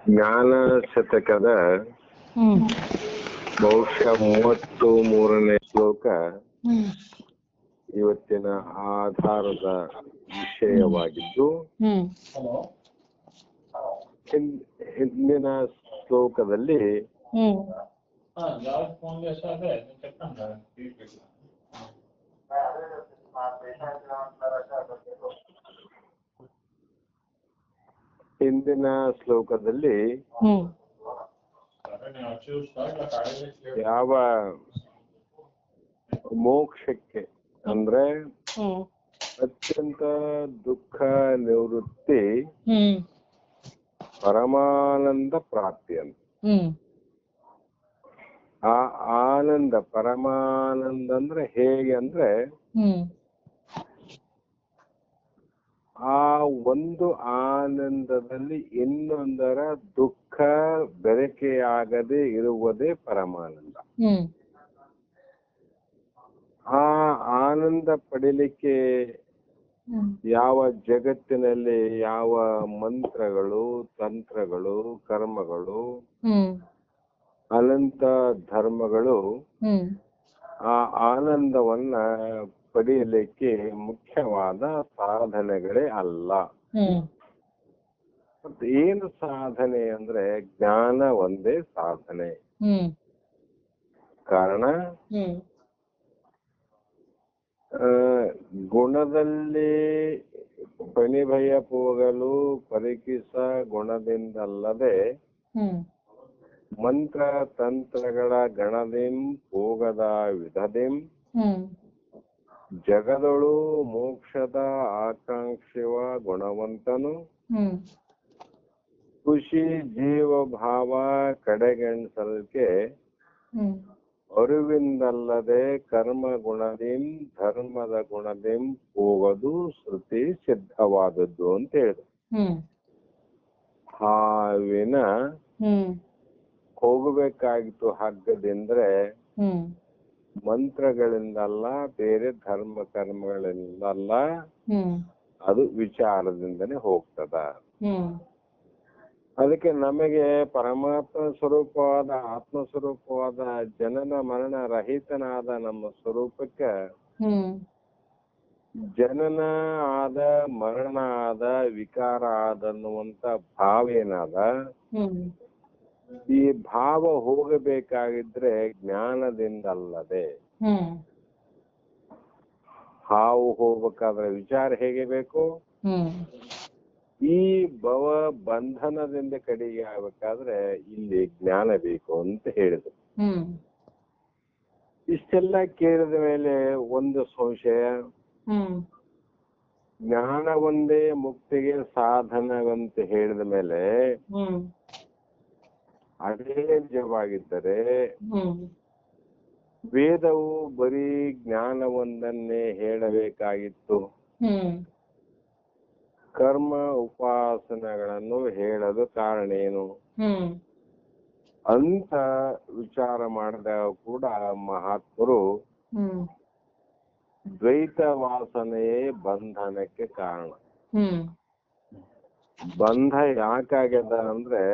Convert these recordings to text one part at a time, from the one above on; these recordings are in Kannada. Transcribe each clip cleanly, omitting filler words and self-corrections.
ಜ್ಞಾನ ಶತಕದ ಬಹುಶಃ 33ನೇ ಶ್ಲೋಕ ಇವತ್ತಿನ ಆಧಾರದ ವಿಷಯವಾಗಿದ್ದು, ಹಿಂದಿನ ಶ್ಲೋಕದಲ್ಲಿ ಯಾವ ಮೋಕ್ಷಕ್ಕೆ ಅಂದ್ರೆ ಅತ್ಯಂತ ದುಃಖ ನಿವೃತ್ತಿ ಪರಮಾನಂದ ಪ್ರಾಪ್ತಿ ಅಂತ. ಆ ಆನಂದ ಪರಮಾನಂದ ಅಂದ್ರೆ ಹೇಗೆ ಅಂದ್ರೆ ಆ ಒಂದು ಆನಂದದಲ್ಲಿ ಇನ್ನೊಂದರ ದುಃಖ ಬೆರಕೆಯಾಗದೆ ಇರುವುದೇ ಪರಮಾನಂದ. ಆ ಆನಂದ ಪಡಿಲಿಕ್ಕೆ ಯಾವ ಜಗತ್ತಿನಲ್ಲಿ ಯಾವ ಮಂತ್ರಗಳು, ತಂತ್ರಗಳು, ಕರ್ಮಗಳು, ಅನಂತ ಧರ್ಮಗಳು ಆ ಆನಂದವನ್ನ ಪಡೆಯಲಿಕ್ಕೆ ಮುಖ್ಯವಾದ ಸಾಧನೆಗಳೇ ಅಲ್ಲ. ಏನು ಸಾಧನೆ ಅಂದ್ರೆ ಜ್ಞಾನ ಒಂದೇ ಸಾಧನೆ. ಕಾರಣ ಗುಣದಲ್ಲಿ ಫಣಿಭಯ ಹೋಗಲು ಪರಿಕಿಸ ಗುಣದಿಂದಲ್ಲದೆ ಮಂತ್ರ ತಂತ್ರಗಳ ಗಣದಿಂ ಹೋಗದ ವಿಧದಿಂ ಜಗದೊಳು ಮೋಕ್ಷದ ಆಕಾಂಕ್ಷಿವ ಗುಣವಂತನು ಖುಷಿ ಜೀವ ಭಾವ ಕಡೆಗಣಿಸಲ್ಕೆ ಅರಿವಿಂದಲ್ಲದೆ ಕರ್ಮ ಗುಣದಿಂ ಧರ್ಮದ ಗುಣದಿಂ ಹೋಗೋದು ಶ್ರುತಿ ಸಿದ್ಧವಾದದ್ದು ಅಂತ ಹೇಳಿದ್ರು. ಹಾವಿನ ಹೋಗಬೇಕಾಗಿತ್ತು ಹಗ್ಗದಿಂದ್ರೆ ಮಂತ್ರಗಳಿಂದಲ್ಲ, ಬೇರೆ ಧರ್ಮ ಕರ್ಮಗಳಿಂದಲ್ಲ, ಅದು ವಿಚಾರದಿಂದನೇ ಹೋಗ್ತದ. ಅದಕ್ಕೆ ನಮಗೆ ಪರಮಾತ್ಮ ಸ್ವರೂಪವಾದ ಆತ್ಮ ಸ್ವರೂಪವಾದ ಜನನ ಮರಣ ರಹಿತನಾದ ನಮ್ಮ ಸ್ವರೂಪಕ್ಕೆ ಜನನ ಆದ ಮರಣ ಆದ ವಿಕಾರ ಆದ ಅನ್ನುವಂತ ಭಾವ ಏನಾದ, ಈ ಭಾವ ಹೋಗಬೇಕಾಗಿದ್ರೆ ಜ್ಞಾನದಿಂದಲ್ಲದೆ. ಹಾವು ಹೋಗ್ಬೇಕಾದ್ರೆ ವಿಚಾರ ಹೇಗೆ ಬೇಕು, ಈ ಭವ ಬಂಧನದಿಂದ ಕಡೆಗೆ ಆಗ್ಬೇಕಾದ್ರೆ ಇಲ್ಲಿ ಜ್ಞಾನ ಬೇಕು ಅಂತ ಹೇಳಿದ್ರು. ಇಷ್ಟೆಲ್ಲ ಕೇಳಿದ ಮೇಲೆ ಒಂದು ಸಂಶಯ, ಜ್ಞಾನ ಒಂದೇ ಮುಕ್ತಿಗೆ ಸಾಧನವಂತ ಹೇಳಿದ ಮೇಲೆ ಅದೇ ನಿಜವಾಗಿದ್ದರೆ ವೇದವು ಬರೀ ಜ್ಞಾನವೊಂದನ್ನೇ ಹೇಳಬೇಕಾಗಿತ್ತು, ಕರ್ಮ ಉಪಾಸನೆಗಳನ್ನು ಹೇಳಲು ಕಾರಣ ಏನು ಅಂತ ವಿಚಾರ ಮಾಡಿದಾಗ ಕೂಡ ಮಹಾತ್ಮರು ದ್ವೈತ ವಾಸನೆಯೇ ಬಂಧನಕ್ಕೆ ಕಾರಣ. ಬಂಧ ಯಾಕಾಗ್ಯದ ಅಂದ್ರೆ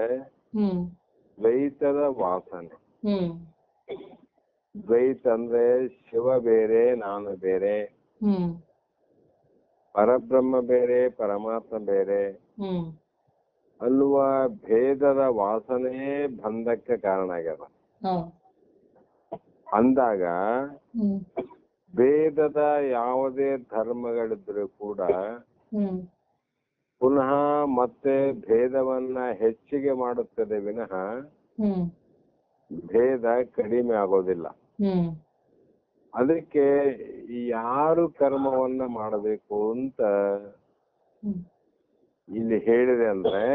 ದ್ವೈತದ ವಾಸನೆ. ದ್ವೈತ ಅಂದ್ರೆ ಶಿವ ಬೇರೆ, ನಾನು ಬೇರೆ, ಪರಬ್ರಹ್ಮ ಬೇರೆ, ಪರಮಾತ್ಮ ಬೇರೆ ಅಲ್ವ ಭೇದದ ವಾಸನೆಯೇ ಬಂಧಕ್ಕೆ ಕಾರಣ ಆಗ್ಯದ. ಅಂದಾಗ ಭೇದದ ಯಾವುದೇ ಧರ್ಮಗಳಿದ್ರು ಕೂಡ ಪುನಃ ಮತ್ತೆ ಭೇದವನ್ನ ಹೆಚ್ಚಿಗೆ ಮಾಡುತ್ತದೆ ವಿನಃ ಭೇದ ಕಡಿಮೆ ಆಗೋದಿಲ್ಲ. ಅದಕ್ಕೆ ಯಾರು ಕರ್ಮವನ್ನ ಮಾಡಬೇಕು ಅಂತ ಇಲ್ಲಿ ಹೇಳಿದೆ ಅಂದ್ರೆ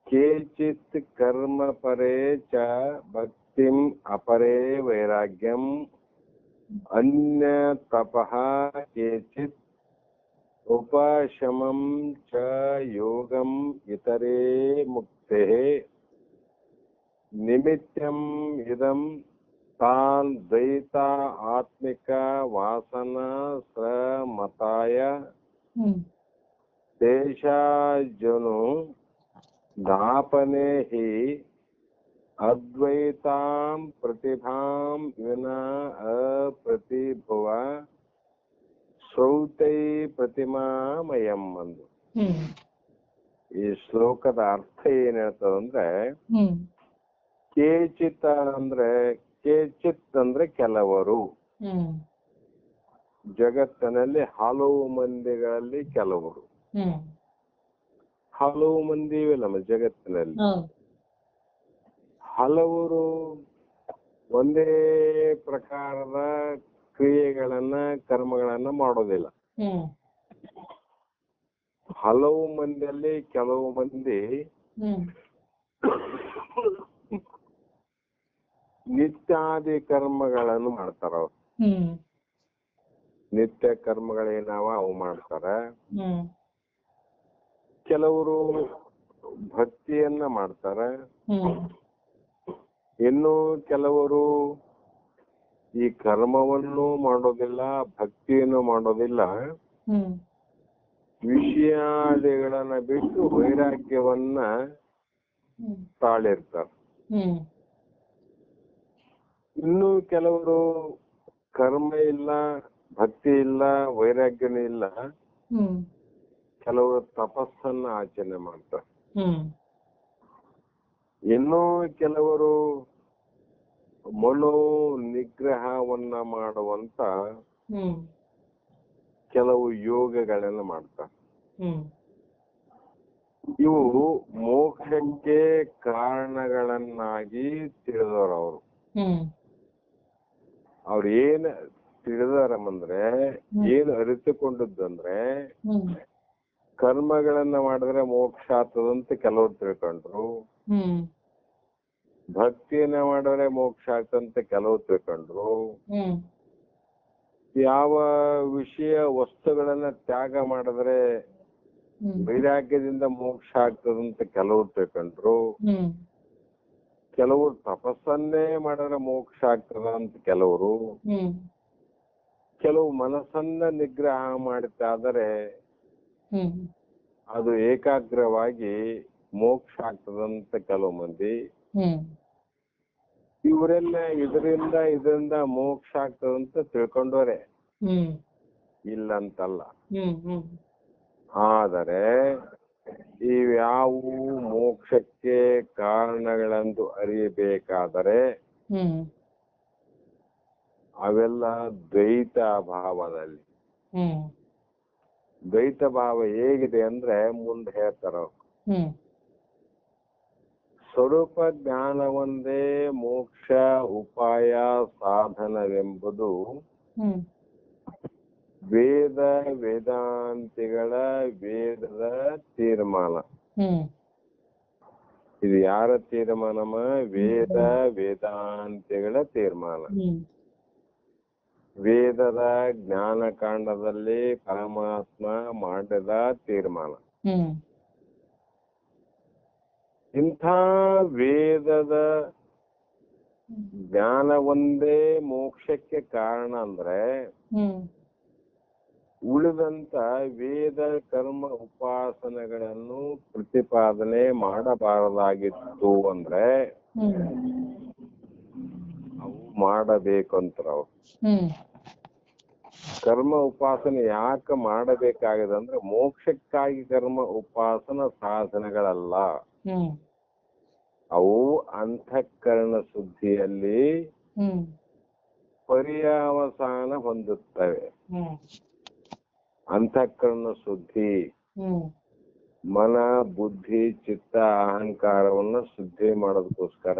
ಕೇಚಿತ್ ಕರ್ಮ ಪರೇ ಚ ಭಕ್ತಿಂ ಅಪರೇ ವೈರಾಗ್ಯಂ ಅನ್ಯ ತಪಃ ಕೇಚಿತ್ ಉಪಶಮಂ ಚ ಯೋಗಂ ಇತರೇ ಮುಕ್ತೆ ನಿಮಿತ್ತಂ ಇದಂ ತಾನ್ ದ್ವೈತ ಆತ್ಮಿಕ ವಾಸನ ಶ್ರಮತಾಯ ದೇಶಾಜನು ದಾಪನೆ ಹಿ ಅದ್ವೈತಾಂ ಪ್ರತಿಭಾಂ ವಿನಾ ಅಪ್ರತಿಭುವ ಶ್ರೌತೈ ಪ್ರತಿಮಾಮಯಂ ಅಂದು. ಈ ಶ್ಲೋಕದ ಅರ್ಥ ಏನ್ ಹೇಳ್ತದಂದ್ರೆ, ಕೇಚಿತ್ ಅಂದ್ರೆ ಕೆಲವರು, ಜಗತ್ತಿನಲ್ಲಿ ಹಲವು ಮಂದಿಗಳಲ್ಲಿ ಕೆಲವರು, ಹಲವು ಮಂದಿ ನಮ್ಮ ಜಗತ್ತಿನಲ್ಲಿ ಹಲವರು ಒಂದೇ ಪ್ರಕಾರದ ಕರ್ಮಗಳನ್ನ ಮಾಡೋದಿಲ್ಲ. ಹಲವು ಮಂದಿಯಲ್ಲಿ ಕೆಲವು ಮಂದಿ ನಿತ್ಯಾದಿ ಕರ್ಮಗಳನ್ನು ಮಾಡ್ತಾರ. ಅವ್ರು ನಿತ್ಯ ಕರ್ಮಗಳೇನಾವ ಅವು ಮಾಡ್ತಾರ. ಕೆಲವರು ಭಕ್ತಿಯನ್ನ ಮಾಡ್ತಾರ. ಇನ್ನು ಕೆಲವರು ಈ ಕರ್ಮವನ್ನು ಮಾಡೋದಿಲ್ಲ, ಭಕ್ತಿಯನ್ನು ಮಾಡೋದಿಲ್ಲ, ವಿಷಯಾದಿಗಳನ್ನ ಬಿಟ್ಟು ವೈರಾಗ್ಯವನ್ನ ತಾಳಿರ್ತಾರೆ. ಇನ್ನು ಕೆಲವರು ಕರ್ಮ ಇಲ್ಲ, ಭಕ್ತಿ ಇಲ್ಲ, ವೈರಾಗ್ಯನೂ ಇಲ್ಲ, ಕೆಲವರು ತಪಸ್ಸನ್ನ ಆಚರಣೆ ಮಾಡ್ತಾರೆ. ಇನ್ನೂ ಕೆಲವರು ಮನೋ ನಿಗ್ರಹವನ್ನ ಮಾಡುವಂತ ಕೆಲವು ಯೋಗಗಳನ್ನ ಮಾಡ್ತಾರೆ. ಇವು ಮೋಕ್ಷಕ್ಕೆ ಕಾರಣಗಳನ್ನಾಗಿ ತಿಳಿದವರು. ಅವ್ರು ಏನ್ ತಿಳಿದಾರಂದ್ರೆ, ಏನು ಅರಿತುಕೊಂಡದಂದ್ರೆ, ಕರ್ಮಗಳನ್ನ ಮಾಡಿದ್ರೆ ಮೋಕ್ಷ ಆಗ್ತದಂತ ಕೆಲವರು ತಿಳ್ಕೊಂಡ್ರು, ಭಕ್ತಿಯನ್ನ ಮಾಡಿದ್ರೆ ಮೋಕ್ಷ ಆಗ್ತಂತ ಕೆಲವು ತಿಳ್ಕೊಂಡ್ರು, ಯಾವ ವಿಷಯ ವಸ್ತುಗಳನ್ನ ತ್ಯಾಗ ಮಾಡಿದ್ರೆ ವೈರಾಗ್ಯದಿಂದ ಮೋಕ್ಷ ಆಗ್ತದಂತ ಕೆಲವರು ತಿಳ್ಕೊಂಡ್ರು, ಕೆಲವರು ತಪಸ್ಸನ್ನೇ ಮಾಡಿದ್ರೆ ಮೋಕ್ಷ ಆಗ್ತದ ಅಂತ ಕೆಲವರು, ಕೆಲವು ಮನಸ್ಸನ್ನ ನಿಗ್ರಹ ಮಾಡ್ತಾದರೆ ಅದು ಏಕಾಗ್ರವಾಗಿ ಮೋಕ್ಷ ಆಗ್ತದಂತ ಕೆಲವು ಮಂದಿ, ಇವರೆಲ್ಲ ಇದರಿಂದ ಮೋಕ್ಷ ಆಗ್ತದಂತ ತಿಳ್ಕೊಂಡವ್ರೆ, ಇಲ್ಲಂತಲ್ಲ. ಆದರೆ ಇವ್ಯಾವು ಮೋಕ್ಷಕ್ಕೆ ಕಾರಣಗಳೆಂದು ಅರಿಯಬೇಕಾದರೆ ಅವೆಲ್ಲ ದ್ವೈತ ಭಾವದಲ್ಲಿ. ದ್ವೈತ ಭಾವ ಹೇಗಿದೆ ಅಂದ್ರೆ ಮುಂದೆ ಹೇಳ್ತಾರ, ಸ್ವರೂಪ ಜ್ಞಾನವೊಂದೇ ಮೋಕ್ಷ ಉಪಾಯ ಸಾಧನವೆಂಬುದು ವೇದಾಂತಿಗಳ ವೇದದ ತೀರ್ಮಾನ. ಇದು ಯಾರ ತೀರ್ಮಾನಮ? ವೇದಾಂತಿಗಳ ತೀರ್ಮಾನ. ವೇದದ ಜ್ಞಾನಕಾಂಡದಲ್ಲಿ ಪರಮಾತ್ಮ ಮಾಡಿದ ತೀರ್ಮಾನ. ಇಂಥ ವೇದದ ಜ್ಞಾನ ಒಂದೇ ಮೋಕ್ಷಕ್ಕೆ ಕಾರಣ ಅಂದ್ರೆ ಉಳಿದಂತ ವೇದ ಕರ್ಮ ಉಪಾಸನೆಗಳನ್ನು ಪ್ರತಿಪಾದನೆ ಮಾಡಬಾರದಾಗಿತ್ತು ಅಂದ್ರೆ ಅವು ಮಾಡಬೇಕಂತಾರ. ಅವ್ರು ಕರ್ಮ ಉಪಾಸನೆ ಯಾಕೆ ಮಾಡಬೇಕಾಗಿದೆ ಅಂದ್ರೆ ಮೋಕ್ಷಕ್ಕಾಗಿ ಕರ್ಮ ಉಪಾಸನ ಸಾಧನೆಗಳಲ್ಲ, ಅವು ಅಂತಃಕರಣ ಶುದ್ಧಿಯಲ್ಲಿ ಪರ್ಯಾವಸಾನ ಹೊಂದುತ್ತವೆ. ಅಂತಃಕರಣ ಶುದ್ಧಿ ಮನ ಬುದ್ಧಿ ಚಿತ್ತ ಅಹಂಕಾರವನ್ನ ಶುದ್ಧಿ ಮಾಡೋದಕ್ಕೋಸ್ಕರ,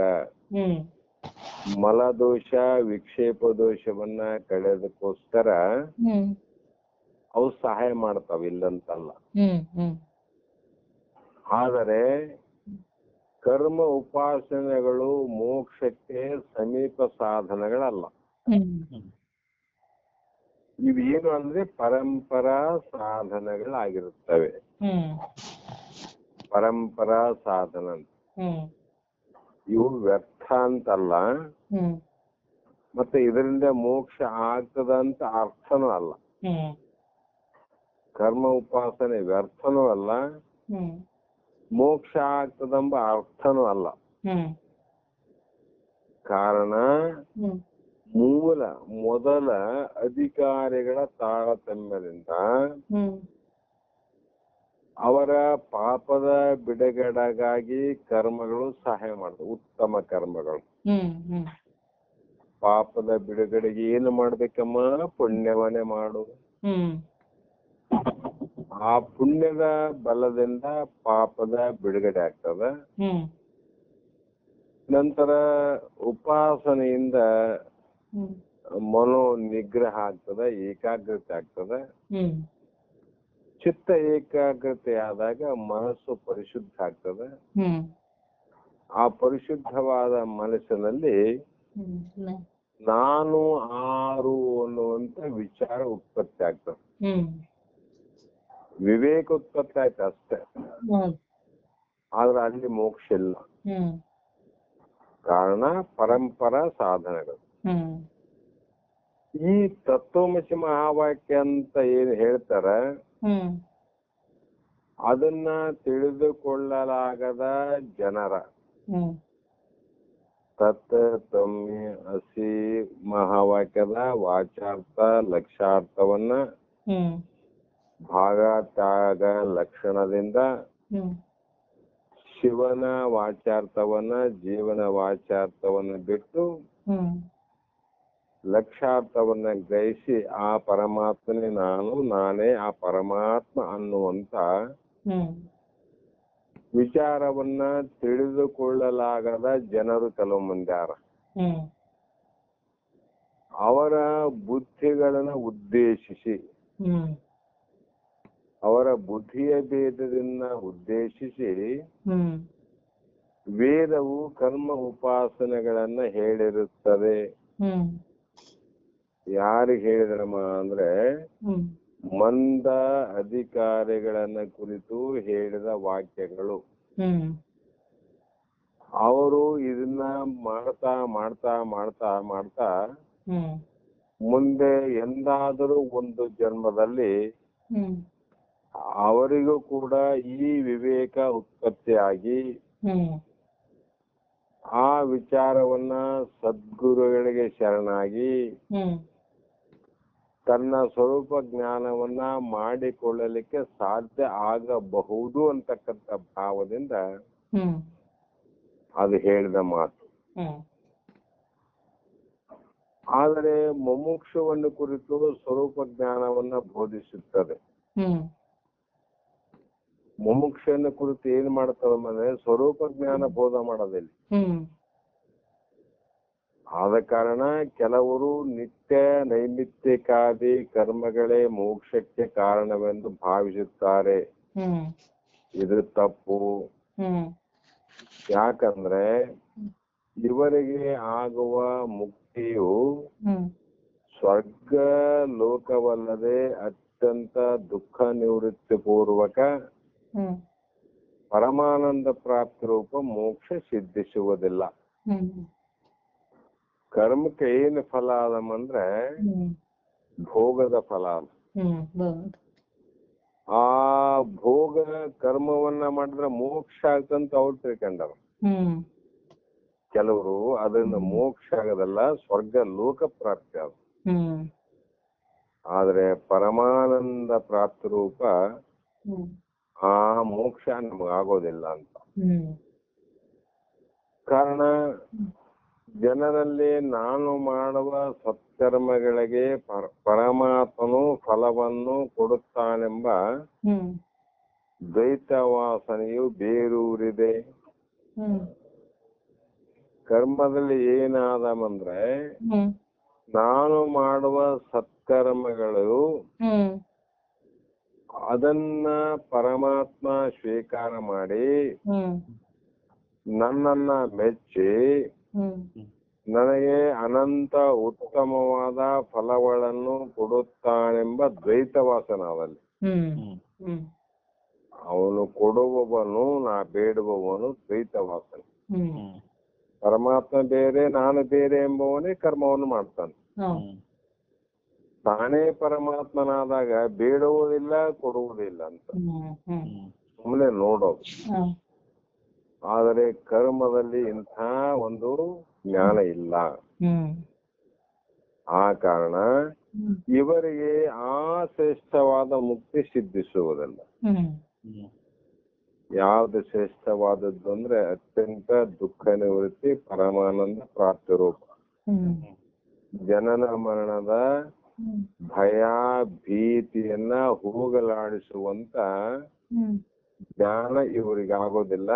ಮಲದೋಷ ವಿಕ್ಷೇಪ ದೋಷವನ್ನ ಕಳೆದಕ್ಕೋಸ್ಕರ ಅವು ಸಹಾಯ ಮಾಡ್ತಾವ, ಇಲ್ಲಂತಲ್ಲ. ಆದರೆ ಕರ್ಮ ಉಪಾಸನೆಗಳು ಮೋಕ್ಷಕ್ಕೆ ಸಮೀಪ ಸಾಧನಗಳಲ್ಲ. ಇವೇನು ಅಂದ್ರೆ ಪರಂಪರಾ ಸಾಧನಗಳಾಗಿರುತ್ತವೆ. ಪರಂಪರಾ ಸಾಧನ ಇವು ವ್ಯರ್ಥ ಅಂತಲ್ಲ, ಮತ್ತೆ ಇದರಿಂದ ಮೋಕ್ಷ ಆಗ್ತದ ಅಂತ ಅರ್ಥನೂ ಅಲ್ಲ. ಕರ್ಮ ಉಪಾಸನೆ ವ್ಯರ್ಥನೂ ಅಲ್ಲ, ಮೋಕ್ಷ ಆಗ್ತದಂಬ ಅರ್ಥನೂ ಅಲ್ಲ. ಕಾರಣ ಮೊದಲ ಅಧಿಕಾರಿಗಳ ತಾರತಮ್ಯದಿಂದ ಅವರ ಪಾಪದ ಬಿಡುಗಡೆಗಾಗಿ ಕರ್ಮಗಳು ಸಹಾಯ ಮಾಡ್ತವೆ. ಉತ್ತಮ ಕರ್ಮಗಳು ಪಾಪದ ಬಿಡುಗಡೆಗೆ ಏನು ಮಾಡ್ಬೇಕಮ್ಮ? ಪುಣ್ಯವನ್ನೇ ಮಾಡು. ಆ ಪುಣ್ಯದ ಬಲದಿಂದ ಪಾಪದ ಬಿಡುಗಡೆ ಆಗ್ತದ. ನಂತರ ಉಪಾಸನೆಯಿಂದ ಮನೋ ನಿಗ್ರಹ ಆಗ್ತದ, ಏಕಾಗ್ರತೆ ಆಗ್ತದ. ಚಿತ್ತ ಏಕಾಗ್ರತೆ ಆದಾಗ ಮನಸ್ಸು ಪರಿಶುದ್ಧ ಆಗ್ತದ. ಆ ಪರಿಶುದ್ಧವಾದ ಮನಸ್ಸಿನಲ್ಲಿ ನಾನು ಆರು ಅನ್ನುವಂತ ವಿಚಾರ ಉತ್ಪತ್ತಿ ಆಗ್ತದೆ. ವಿವೇಕ ಉತ್ಪತ್ತಿ ಆಯ್ತು ಅಷ್ಟೇ, ಆದ್ರೆ ಅಲ್ಲಿ ಮೋಕ್ಷ ಇಲ್ಲ. ಕಾರಣ ಪರಂಪರಾ ಸಾಧನೆಗಳು. ಈ ತತ್ವಮಸಿ ಮಹಾವಾಕ್ಯ ಅಂತ ಏನ್ ಹೇಳ್ತಾರ, ಅದನ್ನ ತಿಳಿದುಕೊಳ್ಳಲಾಗದ ಜನರ ತತ್ವಮಿ ಅಸಿ ಮಹಾವಾಕ್ಯದ ವಾಚಾರ್ಥ ಲಕ್ಷಾರ್ಥವನ್ನ ಭಾಗ ತ್ಯಾಗ ಲಕ್ಷಣದಿಂದ ಶಿವನ ವಾಚಾರ್ಥವನ್ನ ಜೀವನ ವಾಚಾರ್ಥವನ್ನ ಬಿಟ್ಟು ಲಕ್ಷಾರ್ಥವನ್ನ ಗ್ರಹಿಸಿ ಆ ಪರಮಾತ್ಮನೇ ನಾನು, ನಾನೇ ಆ ಪರಮಾತ್ಮ ಅನ್ನುವಂತ ವಿಚಾರವನ್ನ ತಿಳಿದುಕೊಳ್ಳಲಾಗದ ಜನರು ಕೆಲವು ಮಂದಿ ಯಾರ. ಅವರ ಬುದ್ಧಿಗಳನ್ನ ಉದ್ದೇಶಿಸಿ, ಅವರ ಬುದ್ಧಿಯ ಭೇದದಿಂದ ಉದ್ದೇಶಿಸಿ ವೇದವು ಕರ್ಮ ಉಪಾಸನೆಗಳನ್ನ ಹೇಳಿರುತ್ತದೆ. ಯಾರಿಗೆ ಹೇಳಿದ್ರಮ್ಮ ಅಂದ್ರೆ ಮಂದ ಅಧಿಕಾರಿಗಳನ್ನ ಕುರಿತು ಹೇಳಿದ ವಾಕ್ಯಗಳು. ಅವರು ಇದನ್ನ ಮಾಡ್ತಾ ಮಾಡ್ತಾ ಮಾಡ್ತಾ ಮಾಡ್ತಾ ಮುಂದೆ ಎಂದಾದರೂ ಒಂದು ಜನ್ಮದಲ್ಲಿ ಅವರಿಗೂ ಕೂಡ ಈ ವಿವೇಕ ಉತ್ಪತ್ತಿಯಾಗಿ ಆ ವಿಚಾರವನ್ನ ಸದ್ಗುರುಗಳಿಗೆ ಶರಣಾಗಿ ತನ್ನ ಸ್ವರೂಪ ಜ್ಞಾನವನ್ನ ಮಾಡಿಕೊಳ್ಳಲಿಕ್ಕೆ ಸಾಧ್ಯ ಆಗಬಹುದು ಅಂತಕ್ಕಂಥ ಭಾವದಿಂದ ಅದು ಹೇಳಿದ ಮಾತು. ಆದರೆ ಮುಮುಕ್ಷುವನ್ನು ಕುರಿತು ಸ್ವರೂಪ ಜ್ಞಾನವನ್ನ ಬೋಧಿಸುತ್ತದೆ. ಮುಮುಕ್ಷನ ಕುರಿತು ಏನ್ ಮಾಡ್ತದಂದ್ರೆ ಸ್ವರೂಪ ಜ್ಞಾನ ಬೋಧ ಮಾಡೋದಿಲ್ಲ. ಆದ ಕಾರಣ ಕೆಲವರು ನಿತ್ಯ ನೈಮಿತ್ತಿಕಾದಿ ಕರ್ಮಗಳೇ ಮೋಕ್ಷಕ್ಕೆ ಕಾರಣವೆಂದು ಭಾವಿಸುತ್ತಾರೆ. ಇದು ತಪ್ಪು. ಯಾಕಂದ್ರೆ ಇವರಿಗೆ ಆಗುವ ಮುಕ್ತಿಯು ಸ್ವರ್ಗ ಲೋಕವಲ್ಲದೆ ಅತ್ಯಂತ ದುಃಖ ನಿವೃತ್ತಿ ಪೂರ್ವಕ ಪರಮಾನಂದ ಪ್ರಾಪ್ತಿ ರೂಪ ಮೋಕ್ಷ ಸಿದ್ಧಿಸುವುದಿಲ್ಲ. ಕರ್ಮಕ್ಕೆ ಏನು ಫಲ ಆದಮಂದ್ರೆ ಭೋಗದ ಫಲ. ಆ ಭೋಗ ಕರ್ಮವನ್ನ ಮಾಡಿದ್ರೆ ಮೋಕ್ಷ ಆಗ್ತಂತ ಅವ್ರು ತಿಳ್ಕೊಂಡಾರ. ಕೆಲವರು ಅದರಿಂದ ಮೋಕ್ಷ ಆಗೋದಲ್ಲ, ಸ್ವರ್ಗ ಲೋಕ ಪ್ರಾಪ್ತಿ ಆಗ. ಆದ್ರೆ ಪರಮಾನಂದ ಪ್ರಾಪ್ತಿ ರೂಪ ಆ ಮೋಕ್ಷ ನಮಗಾಗೋದಿಲ್ಲ ಅಂತ. ಕಾರಣ ಜನರಲ್ಲಿ ನಾನು ಮಾಡುವ ಸತ್ಕರ್ಮಗಳಿಗೆ ಪರಮಾತ್ಮನು ಫಲವನ್ನು ಕೊಡುತ್ತಾನೆಂಬ ದ್ವೈತ ವಾಸನೆಯು ಬೇರೂರಿದೆ. ಕರ್ಮದಲ್ಲಿ ಏನಾದಮಂದ್ರೆ ನಾನು ಮಾಡುವ ಸತ್ಕರ್ಮಗಳು ಅದನ್ನ ಪರಮಾತ್ಮ ಸ್ವೀಕಾರ ಮಾಡಿ ನನ್ನನ್ನ ಮೆಚ್ಚಿ ನನಗೆ ಅನಂತ ಉತ್ತಮವಾದ ಫಲಗಳನ್ನು ಕೊಡುತ್ತಾನೆಂಬ ದ್ವೈತ ವಾಸನ ಅವಲ್ಲಿ. ಅವನು ಕೊಡುವವನು, ನಾ ಬೇಡುವವನು ದ್ವೈತ ವಾಸನೆ. ಪರಮಾತ್ಮ ಬೇರೆ, ನಾನು ಬೇರೆ ಎಂಬವನೇ ಕರ್ಮವನ್ನು ಮಾಡ್ತಾನೆ. ತಾನೇ ಪರಮಾತ್ಮನಾದಾಗ ಬೇಡುವುದಿಲ್ಲ, ಕೊಡುವುದಿಲ್ಲ ಅಂತ. ಸುಮ್ಮನೆ ನೋಡೋದು. ಆದರೆ ಕರ್ಮದಲ್ಲಿ ಇಂಥ ಒಂದು ಜ್ಞಾನ ಇಲ್ಲ. ಆ ಕಾರಣ ಇವರಿಗೆ ಆ ಶ್ರೇಷ್ಠವಾದ ಮುಕ್ತಿ ಸಿದ್ಧಿಸುವುದಿಲ್ಲ. ಯಾವ್ದು ಶ್ರೇಷ್ಠವಾದದ್ದು ಅಂದ್ರೆ ಅತ್ಯಂತ ದುಃಖ ನಿವೃತ್ತಿ, ಪರಮಾನಂದ ಪ್ರಾಪ್ತಿ ರೂಪ. ಜನನ ಮರಣದ ಭಯ ಭೀತಿಯನ್ನ ಹೋಗಲಾಡಿಸುವಂತ ಜ್ಞಾನ ಇವರಿಗೆ ಆಗೋದಿಲ್ಲ.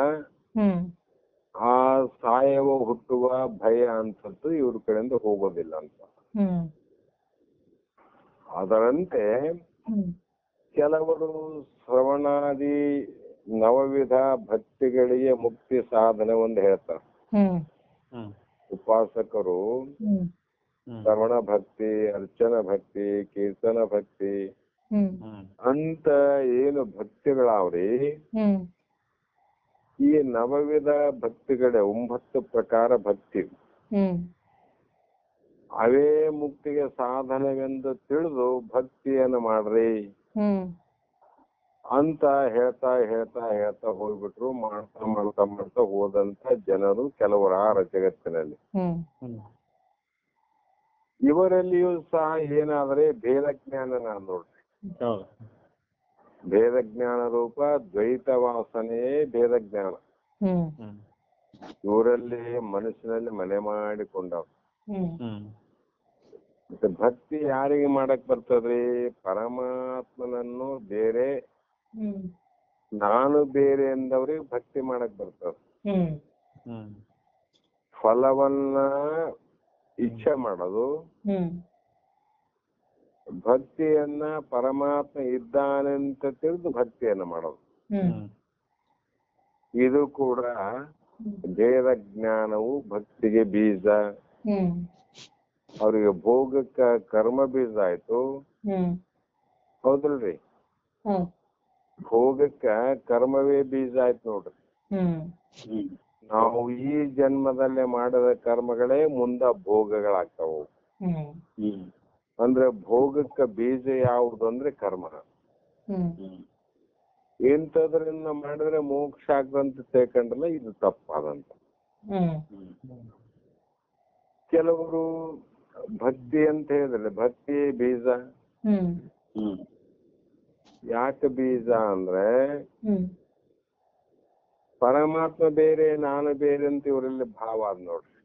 ಆ ಸಾಯವ ಹುಟ್ಟುವ ಭಯ ಅಂತದ್ದು ಇವ್ರ ಕಡೆಯಿಂದ ಹೋಗೋದಿಲ್ಲ ಅಂತ. ಅದರಂತೆ ಕೆಲವರು ಶ್ರವಣಾದಿ ನವವಿಧ ಭಕ್ತಿಗಳಿಗೆ ಮುಕ್ತಿ ಸಾಧನೆ ಒಂದು ಹೇಳ್ತಾರೆ. ಉಪಾಸಕರು ಶ್ರವಣ ಭಕ್ತಿ, ಅರ್ಚನ ಭಕ್ತಿ, ಕೀರ್ತನ ಭಕ್ತಿ ಅಂತ ಏನು ಭಕ್ತಿಗಳಾವ್ರಿ, ಈ ನವವಿಧ ಭಕ್ತಿಗಳೇ 9 ಪ್ರಕಾರ ಭಕ್ತಿ, ಅವೇ ಮುಕ್ತಿಗೆ ಸಾಧನವೆಂದು ತಿಳಿದು ಭಕ್ತಿಯನ್ನು ಮಾಡ್ರಿ ಅಂತ ಹೇಳ್ತಾ ಹೇಳ್ತಾ ಹೇಳ್ತಾ ಹೋಗ್ಬಿಟ್ರು. ಮಾಡ್ತಾ ಮಾಡ್ತಾ ಮಾಡ್ತಾ ಹೋದಂತ ಜನರು ಕೆಲವರಾರ ಜಗತ್ತಿನಲ್ಲಿ. ಇವರಲ್ಲಿಯೂ ಸಹ ಏನಾದ್ರೆ ಭೇದ ಜ್ಞಾನ ನೋಡ್ರಿ. ಭೇದ ಜ್ಞಾನ ರೂಪ ದ್ವೈತ ವಾಸನೆಯೇ ಭೇದ ಜ್ಞಾನ ಇವರಲ್ಲಿ ಮನಸ್ಸಿನಲ್ಲಿ ಮನೆ ಮಾಡಿಕೊಂಡವ್. ಮತ್ತೆ ಭಕ್ತಿ ಯಾರಿಗೆ ಮಾಡಕ್ ಬರ್ತದ್ರಿ? ಪರಮಾತ್ಮನನ್ನು ಬೇರೆ ನಾನು ಬೇರೆ ಎಂದವ್ರಿಗೆ ಭಕ್ತಿ ಮಾಡಕ್ ಬರ್ತದ. ಫಲವನ್ನ ಇಚ್ಛೆ ಮಾಡೋದು, ಭಕ್ತಿಯನ್ನ ಪರಮಾತ್ಮ ಇದ್ದಾನೆಂತ ತಿಳಿದು ಭಕ್ತಿಯನ್ನ ಮಾಡೋದು, ಇದು ಕೂಡ ಭೇದ ಜ್ಞಾನವು ಭಕ್ತಿಗೆ ಬೀಜ. ಅವ್ರಿಗೆ ಭೋಗಕ್ಕ ಕರ್ಮ ಬೀಜ ಆಯ್ತು, ಹೌದಲ್ರಿ? ಭೋಗಕ್ಕ ಕರ್ಮವೇ ಬೀಜ ಆಯ್ತು ನೋಡ್ರಿ. ನಾವು ಈ ಜನ್ಮದಲ್ಲೇ ಮಾಡಿದ ಕರ್ಮಗಳೇ ಮುಂದ ಭೋಗಗಳಾಗ್ತಾವ. ಅಂದ್ರೆ ಭೋಗಕ್ಕ ಬೀಜ ಯಾವುದು ಅಂದ್ರೆ ಕರ್ಮ. ಇಂಥದ್ರಿಂದ ಮಾಡಿದ್ರೆ ಮೋಕ್ಷ ಆಗ್ತಂತ ತಿಳ್ಕೊಂಡ್ರಲ್ಲ, ಇದು ತಪ್ಪಾದಂತ. ಕೆಲವರು ಭಕ್ತಿ ಅಂತ ಹೇಳಿದ್ರೆ ಭಕ್ತಿ ಬೀಜ. ಯಾಕೆ ಬೀಜ ಅಂದ್ರೆ ಪರಮಾತ್ಮ ಬೇರೆ ನಾನು ಬೇರೆ ಅಂತ ಇವರಲ್ಲಿ ಭಾವ ಅದ್ ನೋಡ್ರಿ.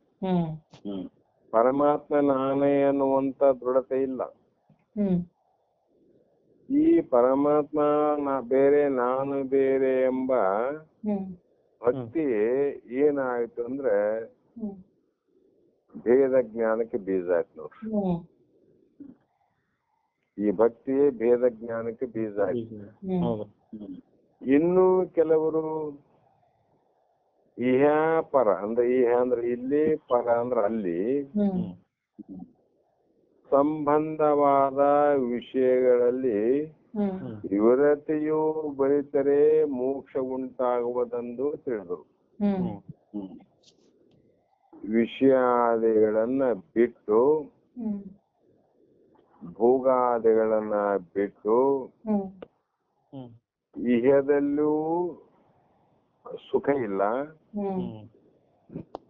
ಪರಮಾತ್ಮ ನಾನೇ ಅನ್ನುವಂತ ದೃಢತೆ ಇಲ್ಲ. ಈ ಪರಮಾತ್ಮ ಬೇರೆ ನಾನು ಬೇರೆ ಎಂಬ ಭಕ್ತಿ ಏನಾಯ್ತು ಅಂದ್ರೆ ಭೇದ ಜ್ಞಾನಕ್ಕೆ ಬೀಜ ಆಯ್ತು ನೋಡ್ರಿ. ಈ ಭಕ್ತಿಯೇ ಭೇದ ಜ್ಞಾನಕ್ಕೆ ಬೀಜ ಆಯ್ತು. ಇನ್ನು ಕೆಲವರು ಇಹ ಪರ ಅಂದ್ರೆ ಇಹ ಅಂದ್ರೆ ಇಲ್ಲಿ, ಪರ ಅಂದ್ರೆ ಅಲ್ಲಿ ಸಂಬಂಧವಾದ ವಿಷಯಗಳಲ್ಲಿ ವಿವರತೆಯು ಬಳಿತರೆ ಮೋಕ್ಷ ಉಂಟಾಗುವುದೆಂದು ತಿಳಿದರು. ವಿಷಯಾದಿಗಳನ್ನ ಬಿಟ್ಟು, ಭೋಗಾದಿಗಳನ್ನ ಬಿಟ್ಟು ಇಹದಲ್ಲೂ ಸುಖ ಇಲ್ಲ,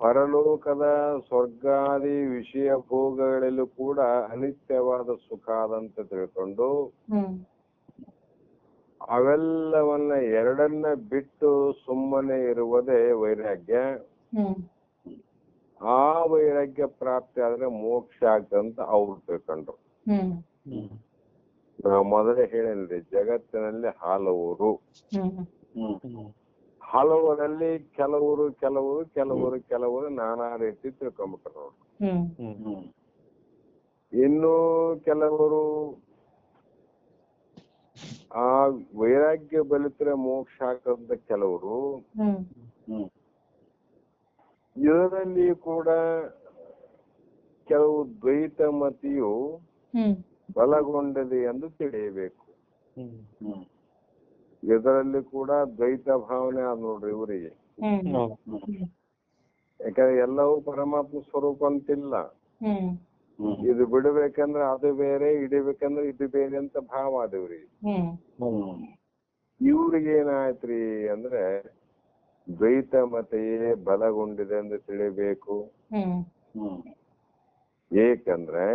ಪರಲೋಕದ ಸ್ವರ್ಗಾದಿ ವಿಷಯ ಭೋಗಗಳಲ್ಲೂ ಕೂಡ ಅನಿತ್ಯವಾದ ಸುಖ ಆದಂತ ತಿಳ್ಕೊಂಡು ಅವೆಲ್ಲವನ್ನ ಎರಡನ್ನ ಬಿಟ್ಟು ಸುಮ್ಮನೆ ಇರುವುದೇ ವೈರಾಗ್ಯ. ಆ ವೈರಾಗ್ಯ ಪ್ರಾಪ್ತಿ ಆದ್ರೆ ಮೋಕ್ಷ ಆಗ್ತಂತ ಅವ್ರು ತಿಳ್ಕೊಂಡ್ರು. ನಾವು ಮೊದಲೇ ಹೇಳೇನ್ರಿ, ಜಗತ್ತಿನಲ್ಲಿ ಹಲವರಲ್ಲಿ ಕೆಲವರು ಕೆಲವರು ಕೆಲವರು ಕೆಲವರು ನಾನಾ ರೀತಿ ತಿಳ್ಕೊಂಡ್ಬಿಟ್ರು ನೋಡ್ರಿ. ಇನ್ನು ಕೆಲವರು ಆ ವೈರಾಗ್ಯ ಬಲಿತ್ರೆ ಮೋಕ್ಷ ಆಗ್ತಂತ ಕೆಲವರು, ಇದರಲ್ಲಿ ಕೂಡ ಕೆಲವು ದ್ವೈತ ಮತಿಯು ಬಲಗೊಂಡಿದೆ ಎಂದು ತಿಳಿಯಬೇಕು. ಇದರಲ್ಲಿ ಕೂಡ ದ್ವೈತ ಭಾವನೆ ಆದ ನೋಡ್ರಿ ಇವರಿಗೆ. ಯಾಕಂದ್ರೆ ಎಲ್ಲವೂ ಪರಮಾತ್ಮ ಸ್ವರೂಪ ಅಂತಿಲ್ಲ. ಇದು ಬಿಡಬೇಕಂದ್ರೆ ಅದು ಬೇರೆ, ಹಿಡಿಬೇಕಂದ್ರೆ ಇದು ಬೇರೆ ಅಂತ ಭಾವ ಆದವ್ರಿಗೆ. ಇವ್ರಿಗೇನಾಯ್ತ್ರಿ ಅಂದ್ರೆ ದ್ವೈತ ಮತೆಯೇ ಬಲಗೊಂಡಿದೆ ಎಂದು ತಿಳಿಬೇಕು. ಏಕಂದ್ರೆ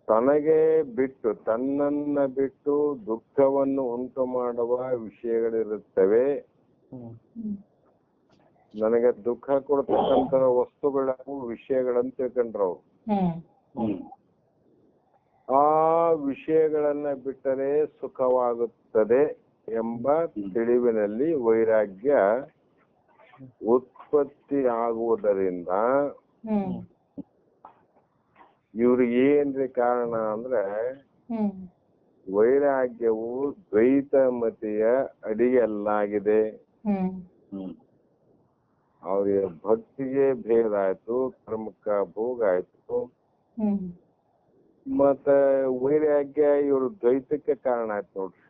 ತನಗೆ ಬಿಟ್ಟು ತನ್ನನ್ನ ಬಿಟ್ಟು ದುಃಖವನ್ನು ಉಂಟು ಮಾಡುವ ವಿಷಯಗಳಿರುತ್ತವೆ. ನನಗೆ ದುಃಖ ಕೊಡ್ತಕ್ಕಂತ ವಸ್ತುಗಳು ವಿಷಯಗಳಂತ ತಿಳ್ಕೊಂಡ್ರವ್ರು. ಆ ವಿಷಯಗಳನ್ನ ಬಿಟ್ಟರೆ ಸುಖವಾಗುತ್ತದೆ ಎಂಬ ತಿಳಿವಿನಲ್ಲಿ ವೈರಾಗ್ಯ ಉತ್ಪತ್ತಿ ಆಗುವುದರಿಂದ ಇವ್ರಿಗೆ ಏನ್ರಿ ಕಾರಣ ಅಂದ್ರೆ ವೈರಾಗ್ಯವು ದ್ವೈತ ಮತಿಯ ಅಡಿಯಲ್ಲಾಗಿದೆ. ಅವ್ರಿಗೆ ಭಕ್ತಿಗೆ ಭೇದ ಆಯ್ತು, ಕರ್ಮಕ್ಕ ಭೋಗ ಆಯ್ತು, ಮತ್ತ ವೈರಾಗ್ಯ ಇವ್ರ ದ್ವೈತಕ್ಕೆ ಕಾರಣ ಆಯ್ತು ನೋಡ್ರಿ.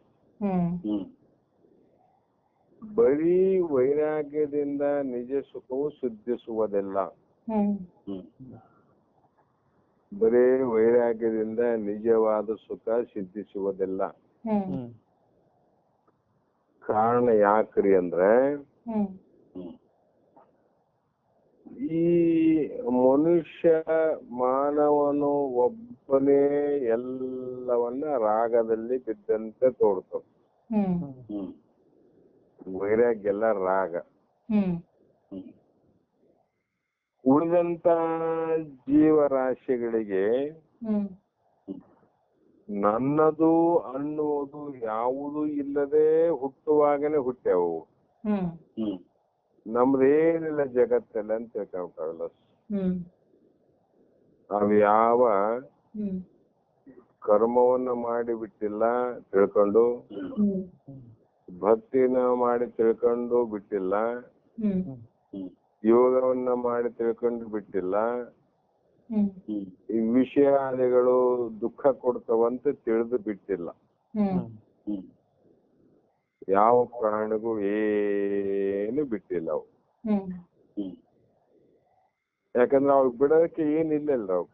ಬರೀ ವೈರಾಗ್ಯದಿಂದ ನಿಜ ಸುಖವು ಸಿದ್ಧಿಸುವುದಿಲ್ಲ. ಬರೀ ವೈರಾಗ್ಯದಿಂದ ನಿಜವಾದ ಸುಖ ಸಿದ್ಧಿಸುವುದಿಲ್ಲ. ಕಾರಣ ಯಾಕ್ರಿ ಅಂದ್ರೆ ಈ ಮನುಷ್ಯ ಮಾನವನು ಒಬ್ಬನೇ ಎಲ್ಲವನ್ನ ರಾಗದಲ್ಲಿ ಬಿದ್ದಂತೆ ತೋಡ್ತಾವ. ವೈರಾಗ್ಯ ಎಲ್ಲ ರಾಗ. ಉಳಿದಂತ ಜೀವರಾಶಿಗಳಿಗೆ ನನ್ನದು ಅನ್ನುವುದು ಯಾವುದು ಇಲ್ಲದೆ ಹುಟ್ಟುವಾಗನೆ ಹುಟ್ಟ್ಯಾವು. ನಮ್ದೇನಿಲ್ಲ ಜಗತ್ತೆಲ್ಲ ಅಂತ ತಿಳ್ಕೊಂಡ್ರಲ್ಲ. ನಾವ್ ಯಾವ ಕರ್ಮವನ್ನ ಮಾಡಿ ಬಿಟ್ಟಿಲ್ಲ ತಿಳ್ಕೊಂಡು, ಭಕ್ತಿನ ಮಾಡಿ ತಿಳ್ಕೊಂಡು ಬಿಟ್ಟಿಲ್ಲ, ಯೋಗವನ್ನ ಮಾಡಿ ತಿಳ್ಕೊಂಡು ಬಿಟ್ಟಿಲ್ಲ, ಈ ವಿಷಯಾದಿಗಳು ದುಃಖ ಕೊಡ್ತಾವಂತ ತಿಳಿದು ಬಿಟ್ಟಿಲ್ಲ. ಯಾವ ಪ್ರಾಣಿಗೂ ಏನು ಬಿಟ್ಟಿಲ್ಲ ಅವು. ಯಾಕಂದ್ರೆ ಅವ್ರಿಗೆ ಬಿಡೋದಕ್ಕೆ ಏನಿಲ್ಲಲ್ಲ ಅವು.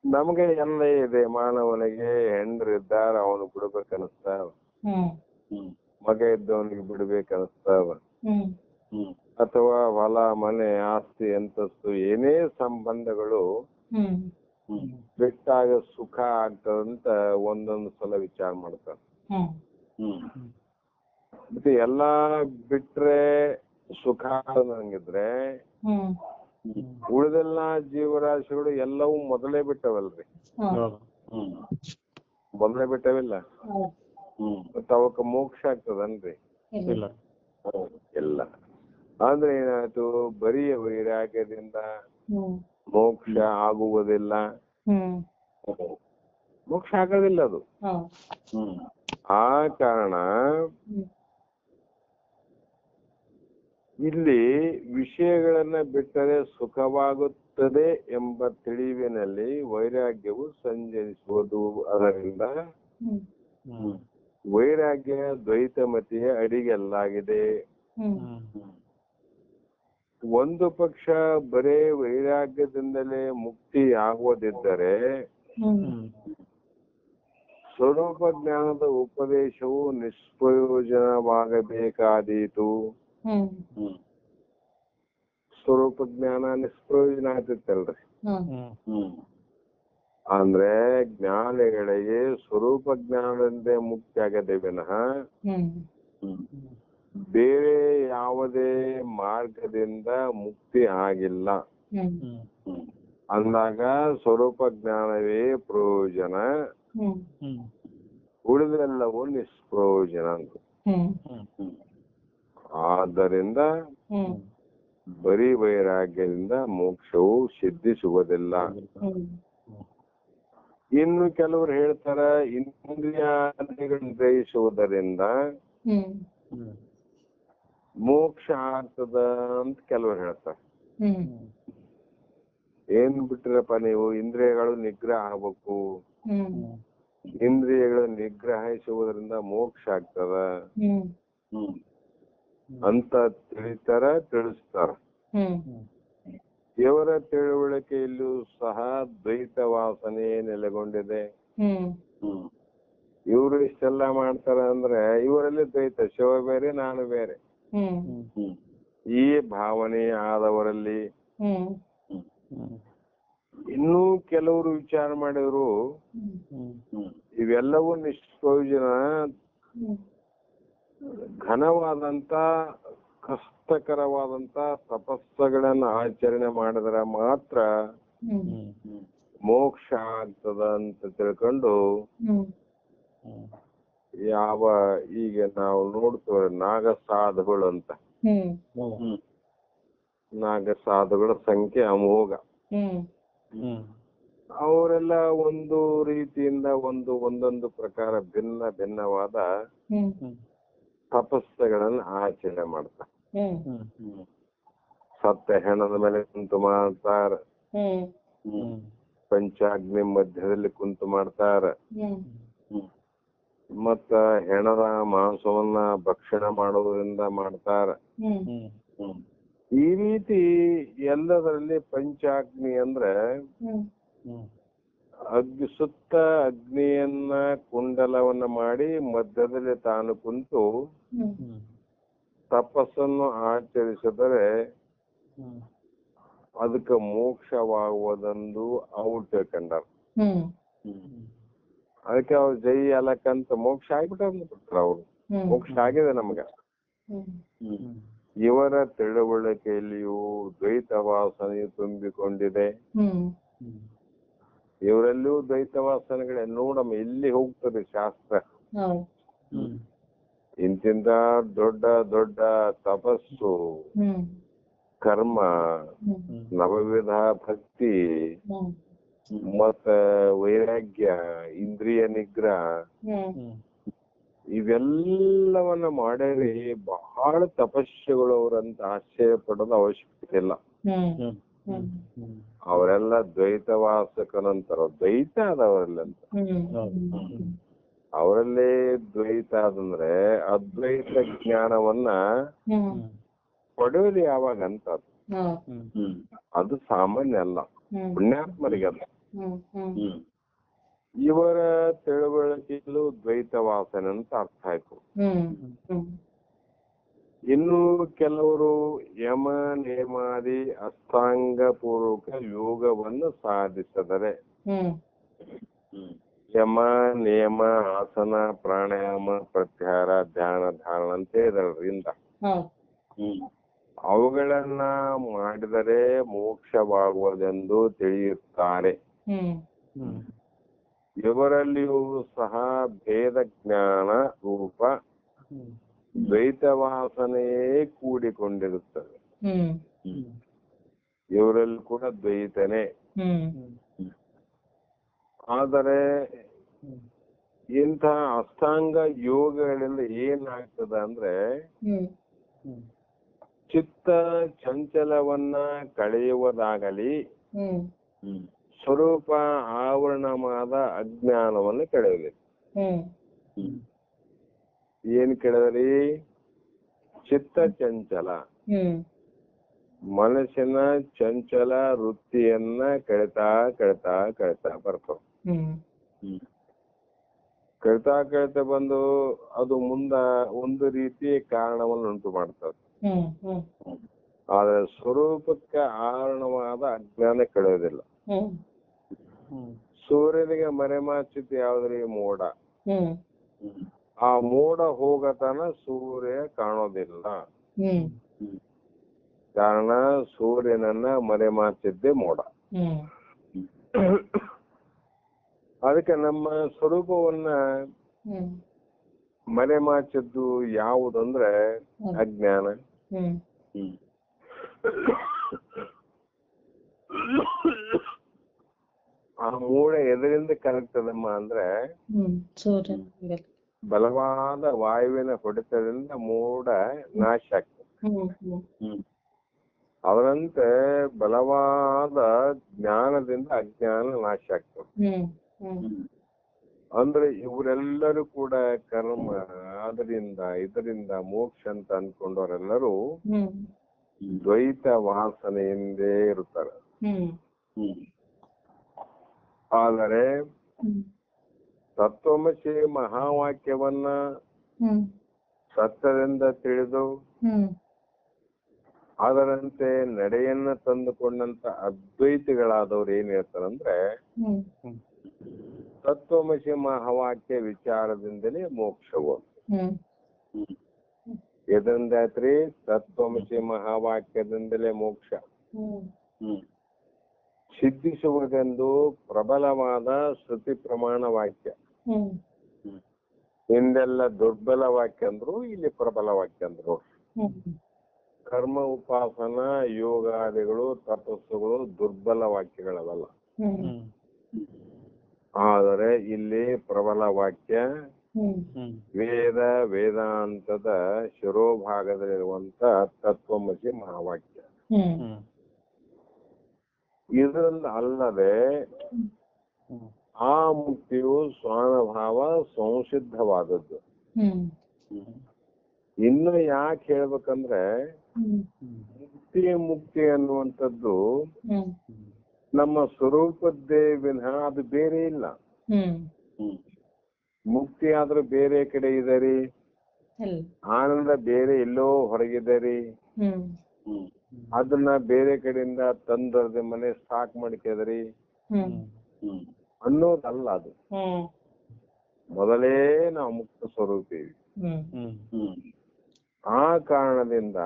ನಮ್ಗೆ ಎಲ್ಲ ಇದೆ. ಮಾನವನಿಗೆ ಹೆಂಡ್ರಿದ್ದಾರ, ಅವನು ಬಿಡ್ಬೇಕನ್ನಿಸ್ತಾವ. ಮಗ ಇದ್ದವನಿಗೆ ಬಿಡ್ಬೇಕನ್ನಿಸ್ತಾವ. ಅಥವಾ ಹೊಲ ಮನೆ ಆಸ್ತಿ ಅಂತಸ್ತು ಏನೇ ಸಂಬಂಧಗಳು ಬಿಟ್ಟಾಗ ಸುಖ ಆಗ್ತದಂತ ಒಂದೊಂದು ಸಲ ವಿಚಾರ ಮಾಡ್ತಾರೆ. ಮತ್ತೆ ಎಲ್ಲಾ ಬಿಟ್ರೆ ಸುಖ ಅನ್ನಂಗಿದ್ರೆ ಉಳಿದೆಲ್ಲಾ ಜೀವರಾಶಿಗಳು ಎಲ್ಲವೂ ಮೊದಲೇ ಬಿಟ್ಟವಲ್ರಿ. ಮೊದಲೇ ಬಿಟ್ಟವಿಲ್ಲ. ಮತ್ತ ಅವಕ್ಕ ಮೋಕ್ಷ ಆಗ್ತದನ್ರಿ? ಇಲ್ಲ. ಅಂದ್ರೆ ಏನಾಯ್ತು, ಬರೀ ವೈರಾಗ್ಯದಿಂದ ಮೋಕ್ಷ ಆಗುವುದಿಲ್ಲ. ಮೋಕ್ಷ ಆಗೋದಿಲ್ಲ ಅದು. ಆ ಕಾರಣ ಇಲ್ಲಿ ವಿಷಯಗಳನ್ನ ಬಿಟ್ಟರೆ ಸುಖವಾಗುತ್ತದೆ ಎಂಬ ತಿಳಿವಿನಲ್ಲಿ ವೈರಾಗ್ಯವು ಸಂಚರಿಸುವುದು. ಅದರಿಂದ ವೈರಾಗ್ಯ ದ್ವೈತಮತಿಯ ಅಡಿಗೆಲ್ಲಾಗಿದೆ. ಒಂದು ಪಕ್ಷ ಬರೇ ವೈರಾಗ್ಯದಿಂದಲೇ ಮುಕ್ತಿ ಆಗುವುದಿದ್ದರೆ ಸ್ವರೂಪ ಜ್ಞಾನದ ಉಪದೇಶವು ನಿಷ್ಪ್ರಯೋಜನವಾಗಬೇಕಾದೀತು. ಸ್ವರೂಪ ಜ್ಞಾನ ನಿಷ್ಪ್ರಯೋಜನ ಆಗ್ತಿತ್ತಲ್ರಿ. ಅಂದ್ರೆ ಜ್ಞಾನಿಗಳಿಗೆ ಸ್ವರೂಪ ಜ್ಞಾನದಿಂದ ಮುಕ್ತಿ ಆಗದೆ ವಿನಃ ಬೇರೆ ಯಾವುದೇ ಮಾರ್ಗದಿಂದ ಮುಕ್ತಿ ಆಗಿಲ್ಲ. ಅಂದಾಗ ಸ್ವರೂಪ ಜ್ಞಾನವೇ ಪ್ರಯೋಜನ, ಉಳಿದೆಲ್ಲವೂ ನಿಷ್ಪ್ರಯೋಜನ ಅಂತ. ಆದ್ದರಿಂದ ಬರೀ ವೈರಾಗ್ಯದಿಂದ ಮೋಕ್ಷವು ಸಿದ್ಧಿಸುವುದಿಲ್ಲ. ಇನ್ನು ಕೆಲವರು ಹೇಳ್ತಾರ, ಇಂದ್ರಿಯಾದಿಗಳನ್ನು ಜಯಿಸುವುದರಿಂದ ಮೋಕ್ಷ ಆಗ್ತದ ಅಂತ ಕೆಲವರು ಹೇಳ್ತಾರೆ. ಏನ್ ಬಿಟ್ರಪ್ಪ ನೀವು, ಇಂದ್ರಿಯಗಳು ನಿಗ್ರಹ ಆಗ್ಬೇಕು, ಇಂದ್ರಿಯಗಳು ನಿಗ್ರಹಿಸುವುದರಿಂದ ಮೋಕ್ಷ ಆಗ್ತದ ಅಂತ ತಿಳಿಸ್ತಾರ. ಇವರ ತಿಳುವಳಿಕೆಯಲ್ಲೂ ಸಹ ದ್ವೈತ ವಾಸನೆ ನೆಲೆಗೊಂಡಿದೆ. ಇವ್ರು ಇಷ್ಟೆಲ್ಲ ಮಾಡ್ತಾರ ಅಂದ್ರೆ ಇವರಲ್ಲಿ ದ್ವೈತ, ಶಿವ ಬೇರೆ ನಾನು ಬೇರೆ ಈ ಭಾವನೆ ಆದವರಲ್ಲಿ. ಇನ್ನೂ ಕೆಲವರು ವಿಚಾರ ಮಾಡಿದ್ರು ಇವೆಲ್ಲವೂ ನಿಷ್ಪ್ರಯೋಜನ, ಘನವಾದಂತ ಕಷ್ಟಕರವಾದಂತ ತಪಸ್ಸುಗಳನ್ನ ಆಚರಣೆ ಮಾಡಿದ್ರೆ ಮಾತ್ರ ಮೋಕ್ಷ ಆಗ್ತದ ಅಂತ ತಿಳ್ಕೊಂಡು ಯಾವ ಈಗ ನಾವು ನೋಡ್ತೇವೆ ನಾಗಸಾಧುಗಳು ಅಂತ, ನಾಗಸಾಧುಗಳ ಸಂಖ್ಯೆ ಅಮೋಘ. ಅವರೆಲ್ಲ ಒಂದು ರೀತಿಯಿಂದ ಒಂದೊಂದು ಪ್ರಕಾರ ಭಿನ್ನವಾದ ತಪಸ್ಸುಗಳನ್ನ ಆಚರಣೆ ಮಾಡ್ತಾರೆ. ಸತ್ಯ ಹೆಣದ ಮೇಲೆ ಕುಂತು ಮಾಡ್ತಾರ, ಪಂಚಾಗ್ನಿ ಮಧ್ಯದಲ್ಲಿ ಕುಂತು ಮಾಡ್ತಾರ, ಮತ್ತ ಹೆಣದ ಮಾಂಸವನ್ನ ಭಕ್ಷಣೆ ಮಾಡೋದ್ರಿಂದ ಮಾಡ್ತಾರ. ಈ ರೀತಿ ಎಲ್ಲದರಲ್ಲಿ ಪಂಚಾಗ್ನಿ ಅಂದ್ರೆ ಸುತ್ತ ಅಗ್ನಿಯನ್ನ ಕುಂಡಲವನ್ನ ಮಾಡಿ ಮಧ್ಯದಲ್ಲಿ ತಾನು ಕುಂತು ತಪಸ್ಸನ್ನು ಆಚರಿಸಿದರೆ ಅದಕ್ಕೆ ಮೋಕ್ಷವಾಗುವುದೊಂದು ಅವ್ರು ತಿಳ್ಕೊಂಡಾರ. ಅದಕ್ಕೆ ಅವ್ರು ಜೈ ಅಲಕ್ಕಂತ ಮೋಕ್ಷ ಆಗ್ಬಿಟ್ಟಾರ. ಅವ್ರು ಮೋಕ್ಷ ಆಗಿದೆ ನಮ್ಗ. ಇವರ ತಿಳುವಳಿಕೆಯಲ್ಲಿಯೂ ದ್ವೈತ ವಾಸನೆಯು ತುಂಬಿಕೊಂಡಿದೆ. ಇವರಲ್ಲಿಯೂ ದ್ವೈತ ವಾಸನೆಗಳೇ. ನೋಡಮ್ಮ ಎಲ್ಲಿ ಹೋಗ್ತದೆ ಶಾಸ್ತ್ರ. ಇಂತಿಂತ ದೊಡ್ಡ ದೊಡ್ಡ ತಪಸ್ಸು, ಕರ್ಮ, ನವವಿಧ ಭಕ್ತಿ, ಮತ್ತ ವೈರಾಗ್ಯ, ಇಂದ್ರಿಯ ನಿಗ್ರಹ ಇವೆಲ್ಲವನ್ನ ಮಾಡರಿ ಬಹಳ ತಪಸ್ಸುಗಳು ಅವರಂತ ಆಶ್ಚರ್ಯ ಪಡೋದು ಅವಶ್ಯಕತೆ ಇಲ್ಲ. ಅವರೆಲ್ಲ ದ್ವೈತವಾಸಕನಂತಾರ. ದ್ವೈತ ಅದವರೆಲ್ಲ ಅಂತ. ಅವರಲ್ಲೇ ದ್ವೈತ ಅದಂದ್ರೆ ಅದ್ವೈತ ಜ್ಞಾನವನ್ನ ಪಡೆಯೋದು ಯಾವಾಗ ಅಂತ ಅದು ಸಾಮಾನ್ಯ ಅಲ್ಲ, ಪುಣ್ಯಾತ್ಮರಿಗೆ ಅಲ್ಲ. ಇವರ ತಿಳುವಳಿಕೆಯಲ್ಲೂ ದ್ವೈತ ವಾಸನೆ ಅಂತ ಅರ್ಥ ಆಯ್ತು. ಇನ್ನು ಕೆಲವರು ಯಮ ನೇಮಾದಿ ಅಷ್ಟಾಂಗ ಪೂರ್ವಕ ಯೋಗವನ್ನು ಸಾಧಿಸಿದರೆ, ಯಮ ನಿಯಮ ಆಸನ ಪ್ರಾಣಾಯಾಮ ಪ್ರತ್ಯಾಹಾರ ಧ್ಯಾನ ಧಾರಣ ಅಂತ ಇದರಿಂದ ಅವುಗಳನ್ನ ಮಾಡಿದರೆ ಮೋಕ್ಷವಾಗುವುದೆಂದು ತಿಳಿಯುತ್ತಾರೆ. ಇವರಲ್ಲಿಯೂ ಸಹ ಭೇದ ಜ್ಞಾನ ರೂಪ ದ್ವೈತ ವಾಸನೆಯೇ ಕೂಡಿಕೊಂಡಿರುತ್ತದೆ. ಇವರಲ್ಲಿ ಕೂಡ ದ್ವೈತನೇ. ಆದರೆ ಇಂಥ ಅಷ್ಟಾಂಗ ಯೋಗಗಳಿಂದ ಏನಾಗ್ತದ ಅಂದ್ರೆ ಚಿತ್ತ ಚಂಚಲವನ್ನ ಕಳೆಯುವುದಾಗಲಿ, ಸ್ವರೂಪ ಆವರಣವಾದ ಅಜ್ಞಾನವನ್ನು ಕಳೆಯಬೇಕು. ಏನ್ ಕೆಳದ್ರಿ? ಚಿತ್ತ ಚಂಚಲ, ಮನಸ್ಸಿನ ಚಂಚಲ ವೃತ್ತಿಯನ್ನ ಕಳಿತಾ ಕಳಿತಾ ಕಳಿತಾ ಬರ್ತಾವ. ಕಳಿತಾ ಬಂದು ಅದು ಮುಂದ ಒಂದು ರೀತಿ ಕಾರಣವನ್ನು ಉಂಟು ಮಾಡ್ತದೆ. ಆದ್ರೆ ಸ್ವರೂಪಕ್ಕೆ ಆವರಣವಾದ ಅಜ್ಞಾನ ಕಳೆಯೋದಿಲ್ಲ. ಸೂರ್ಯನಿಗೆ ಮರೆಮಾಚಿದ್ದು ಯಾವ್ದ್ರಿ? ಮೋಡ. ಆ ಮೋಡ ಹೋಗತನ ಸೂರ್ಯ ಕಾಣೋದಿಲ್ಲ. ಕಾರಣ ಸೂರ್ಯನನ್ನ ಮರೆಮಾಚಿದ್ದೇ ಮೋಡ. ಅದಕ್ಕೆ ನಮ್ಮ ಸ್ವರೂಪವನ್ನ ಮರೆಮಾಚಿದ್ದು ಯಾವುದಂದ್ರೆ ಅಜ್ಞಾನ. ಆ ಮೋಡ ಎದರಿಂದ ಕರಗ್ತದಮ್ಮ ಅಂದ್ರೆ ಬಲವಾದ ವಾಯುವಿನ ಹೊಡೆತದಿಂದ ಮೋಡ ನಾಶ ಆಗ್ತದೆ. ಅದರಂತೆ ಬಲವಾದ ಜ್ಞಾನದಿಂದ ಅಜ್ಞಾನ ನಾಶ ಆಗ್ತದೆ. ಅಂದ್ರೆ ಇವರೆಲ್ಲರೂ ಕೂಡ ಕರ್ಮ ಇದರಿಂದ ಮೋಕ್ಷ ಅಂತ ಅನ್ಕೊಂಡವರೆಲ್ಲರೂ ದ್ವೈತ ವಾಸನೆಯಿಂದೇ ಇರುತ್ತಾರೆ. ಆದರೆ ತತ್ವಮಸಿ ಮಹಾವಾಕ್ಯವನ್ನ ಸತ್ಯದಿಂದ ತಿಳಿದು ಅದರಂತೆ ನಡೆಯನ್ನ ತಂದುಕೊಂಡಂತ ಅದ್ವೈತಿಗಳಾದವ್ರು ಏನ್ ಹೇಳ್ತಾರಂದ್ರೆ ತತ್ವಮಸಿ ಮಹಾವಾಕ್ಯ ವಿಚಾರದಿಂದಲೇ ಮೋಕ್ಷವು. ಎದರಿಂದಾಯ್ತ್ರಿ? ತತ್ವಮಸಿ ಮಹಾವಾಕ್ಯದಿಂದಲೇ ಮೋಕ್ಷ ಸಿದ್ಧಿಸುವುದೆಂದು ಪ್ರಬಲವಾದ ಶ್ರುತಿ ಪ್ರಮಾಣ ವಾಕ್ಯ. ಹಿಂದೆಲ್ಲ ದುರ್ಬಲ ವಾಕ್ಯ ಅಂದ್ರು, ಇಲ್ಲಿ ಪ್ರಬಲ ವಾಕ್ಯ ಅಂದ್ರು. ಕರ್ಮ ಉಪಾಸನ ಯೋಗಾದಿಗಳು ತಪಸ್ಸುಗಳು ದುರ್ಬಲ ವಾಕ್ಯಗಳವಲ್ಲ. ಆದರೆ ಇಲ್ಲಿ ಪ್ರಬಲ ವಾಕ್ಯ ವೇದ ವೇದಾಂತದ ಶಿರೋಭಾಗದಲ್ಲಿರುವಂತ ತತ್ವಮಸಿ ಮಹಾವಾಕ್ಯ. ಇದರಿಂದ ಅಲ್ಲದೆ ಆ ಮುಕ್ತಿಯು ಸ್ವಾನುಭಾವ ಸಂಸಿದ್ಧವಾದದ್ದು. ಇನ್ನು ಯಾಕೆ ಹೇಳ್ಬೇಕಂದ್ರೆ ಮುಕ್ತಿ ಅನ್ನುವಂಥದ್ದು ನಮ್ಮ ಸ್ವರೂಪದ್ದೇ ವಿನಃ ಅದು ಬೇರೆ ಇಲ್ಲ. ಮುಕ್ತಿ ಆದ್ರೂ ಬೇರೆ ಕಡೆ ಇದೆ ರೀ, ಆನಂದ ಬೇರೆ ಎಲ್ಲೋ ಹೊರಗಿದೆ ರೀ. ಅದನ್ನ ಬೇರೆ ಕಡೆಯಿಂದ ತಂದರ್ದ ಮನೆ ಸ್ಟಾಕ್ ಮಾಡ್ಕೇದ್ರಿ ಅನ್ನೋದಲ್ಲ. ಅದು ಮೊದಲೇ ನಾವು ಮುಕ್ತ ಸ್ವರೂಪೀವಿ. ಆ ಕಾರಣದಿಂದ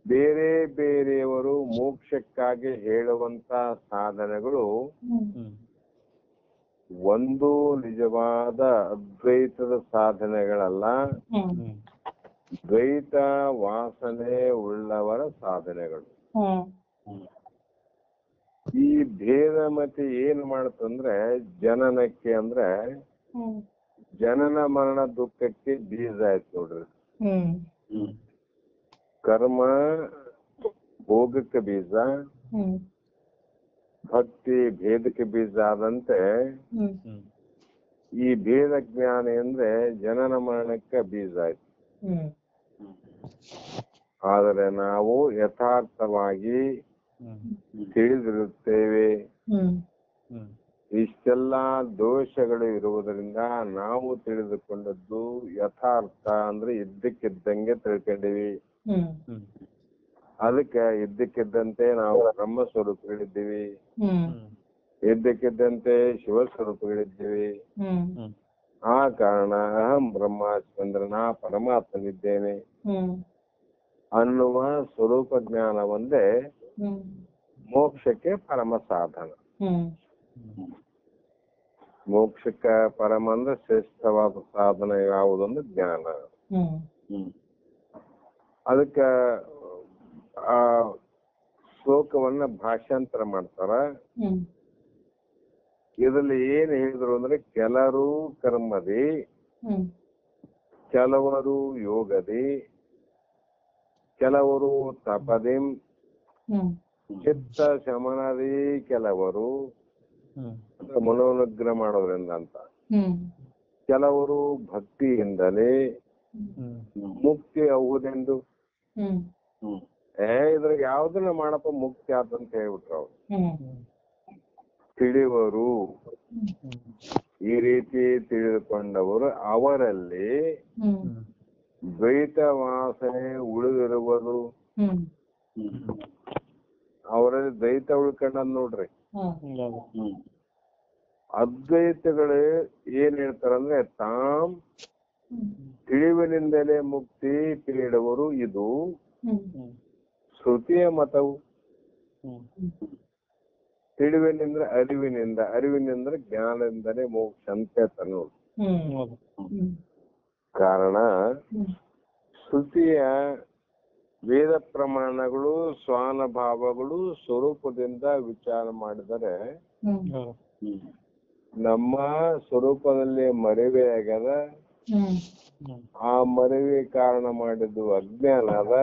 ಬೇರೆ ಬೇರೆಯವರು ಮೋಕ್ಷಕ್ಕಾಗಿ ಹೇಳುವಂತ ಸಾಧನೆಗಳು ಒಂದು ನಿಜವಾದ ಅದ್ವೈತದ ಸಾಧನೆಗಳಲ್ಲ, ದ್ವೈತ ವಾಸನೆ ಉಳ್ಳವರ ಸಾಧನೆಗಳು. ಈ ಭೇದ ಮತಿ ಏನ್ ಮಾಡುತ್ತಂದ್ರೆ ಜನನಕ್ಕೆ ಅಂದ್ರೆ ಜನನ ಮರಣ ದುಃಖಕ್ಕೆ ಬೀಜ ಆಯ್ತು ನೋಡ್ರಿ. ಕರ್ಮ ಭೋಗಕ್ಕೆ ಬೀಜ, ಭಕ್ತಿ ಭೇದಕ್ಕೆ ಬೀಜ ಆದಂತೆ ಈ ಭೇದ ಜ್ಞಾನ ಅಂದ್ರೆ ಜನನ ಮರಣಕ್ಕೆ ಬೀಜ ಆಯ್ತು. ಆದರೆ ನಾವು ಯಥಾರ್ಥವಾಗಿ ತಿಳಿದಿರುತ್ತೇವೆ. ಇಷ್ಟೆಲ್ಲಾ ದೋಷಗಳು ಇರುವುದರಿಂದ ನಾವು ತಿಳಿದುಕೊಂಡದ್ದು ಯಥಾರ್ಥ ಅಂದ್ರೆ ಇದ್ದಕ್ಕಿದ್ದಂಗೆ ತಿಳ್ಕೊಂಡಿವಿ. ಅದಕ್ಕೆ ಇದ್ದಕ್ಕಿದ್ದಂತೆ ನಾವು ಬ್ರಹ್ಮ ಸ್ವರೂಪಗಳಿದ್ದೀವಿ, ಇದ್ದಕ್ಕಿದ್ದಂತೆ ಶಿವ ಸ್ವರೂಪಗಳಿದ್ದೀವಿ. ಆ ಕಾರಣ ಅಹಂ ಬ್ರಹ್ಮಾಸ್ಮಿ, ನಾ ಪರಮಾತ್ಮನಿದ್ದೇನೆ ಅನ್ನುವ ಸ್ವರೂಪ ಜ್ಞಾನ ಒಂದೇ ಮೋಕ್ಷಕ್ಕೆ ಪರಮ ಸಾಧನ. ಮೋಕ್ಷಕ್ಕ ಪರಮ ಅಂದ್ರೆ ಶ್ರೇಷ್ಠವಾದ ಸಾಧನ ಯಾವುದೊಂದು ಜ್ಞಾನ. ಅದಕ್ಕ ಆ ಶ್ಲೋಕವನ್ನ ಭಾಷಾಂತರ ಮಾಡ್ತಾರ. ಇದರಲ್ಲಿ ಏನ್ ಹೇಳಿದ್ರು ಅಂದ್ರೆ ಕೆಲವರು ಕರ್ಮದಿ, ಕೆಲವರು ಯೋಗದಿ, ಕೆಲವರು ತಪದಿಂ, ಚಿತ್ತ ಶಮನದಿ, ಕೆಲವರು ಮನೋನಿಗ್ರಹ ಮಾಡೋದ್ರಿಂದ ಅಂತ, ಕೆಲವರು ಭಕ್ತಿಯಿಂದಲೇ ಮುಕ್ತಿ ಆಗುವುದೆಂದು. ಇದ್ರಾಗ ಯಾವ್ದನ್ನ ಮಾಡಪ್ಪ ಮುಕ್ತಿ ಆದಂತ ಹೇಳ್ಬಿಟ್ರು ಅವ್ರು. ತಿಳಿವರು, ಈ ರೀತಿ ತಿಳಿದುಕೊಂಡವರು ಅವರಲ್ಲಿ ದ್ವೈತ ವಾಸನೆ ಉಳಿದಿರುವುದು. ಅವರಲ್ಲಿ ದ್ವೈತ ಉಳ್ಕೊಂಡ್ ನೋಡ್ರಿ. ಅದ್ವೈತಗಳೇ ಏನ್ ಹೇಳ್ತಾರಂದ್ರೆ ತಾಮ್ ತಿಳಿವಿನಿಂದಲೇ ಮುಕ್ತಿ ಪೀಡುವರು. ಇದು ಶ್ರುತಿಯ ಮತವು. ತಿಳಿವಿನಿಂದ ಅರಿವಿನಿಂದ, ಅರಿವಿನಿಂದ ಜ್ಞಾನದಿಂದಲೇ ಮೋಕ್ಷ ಅಂತ ಹೇಳ್ತಾರೆ ನೋಡಿ. ಕಾರಣ ಶ್ರುತಿಯ ವೇದ ಪ್ರಮಾಣಗಳು ಸ್ವಾನುಭಾವಗಳು ಸ್ವರೂಪದಿಂದ ವಿಚಾರ ಮಾಡಿದರೆ ನಮ್ಮ ಸ್ವರೂಪದಲ್ಲಿ ಮರೆವೆ ಆಗ್ಯದ. ಆ ಮರೆವೆ ಕಾರಣ ಮಾಡಿದ್ದು ಅಜ್ಞಾನ ಅದ.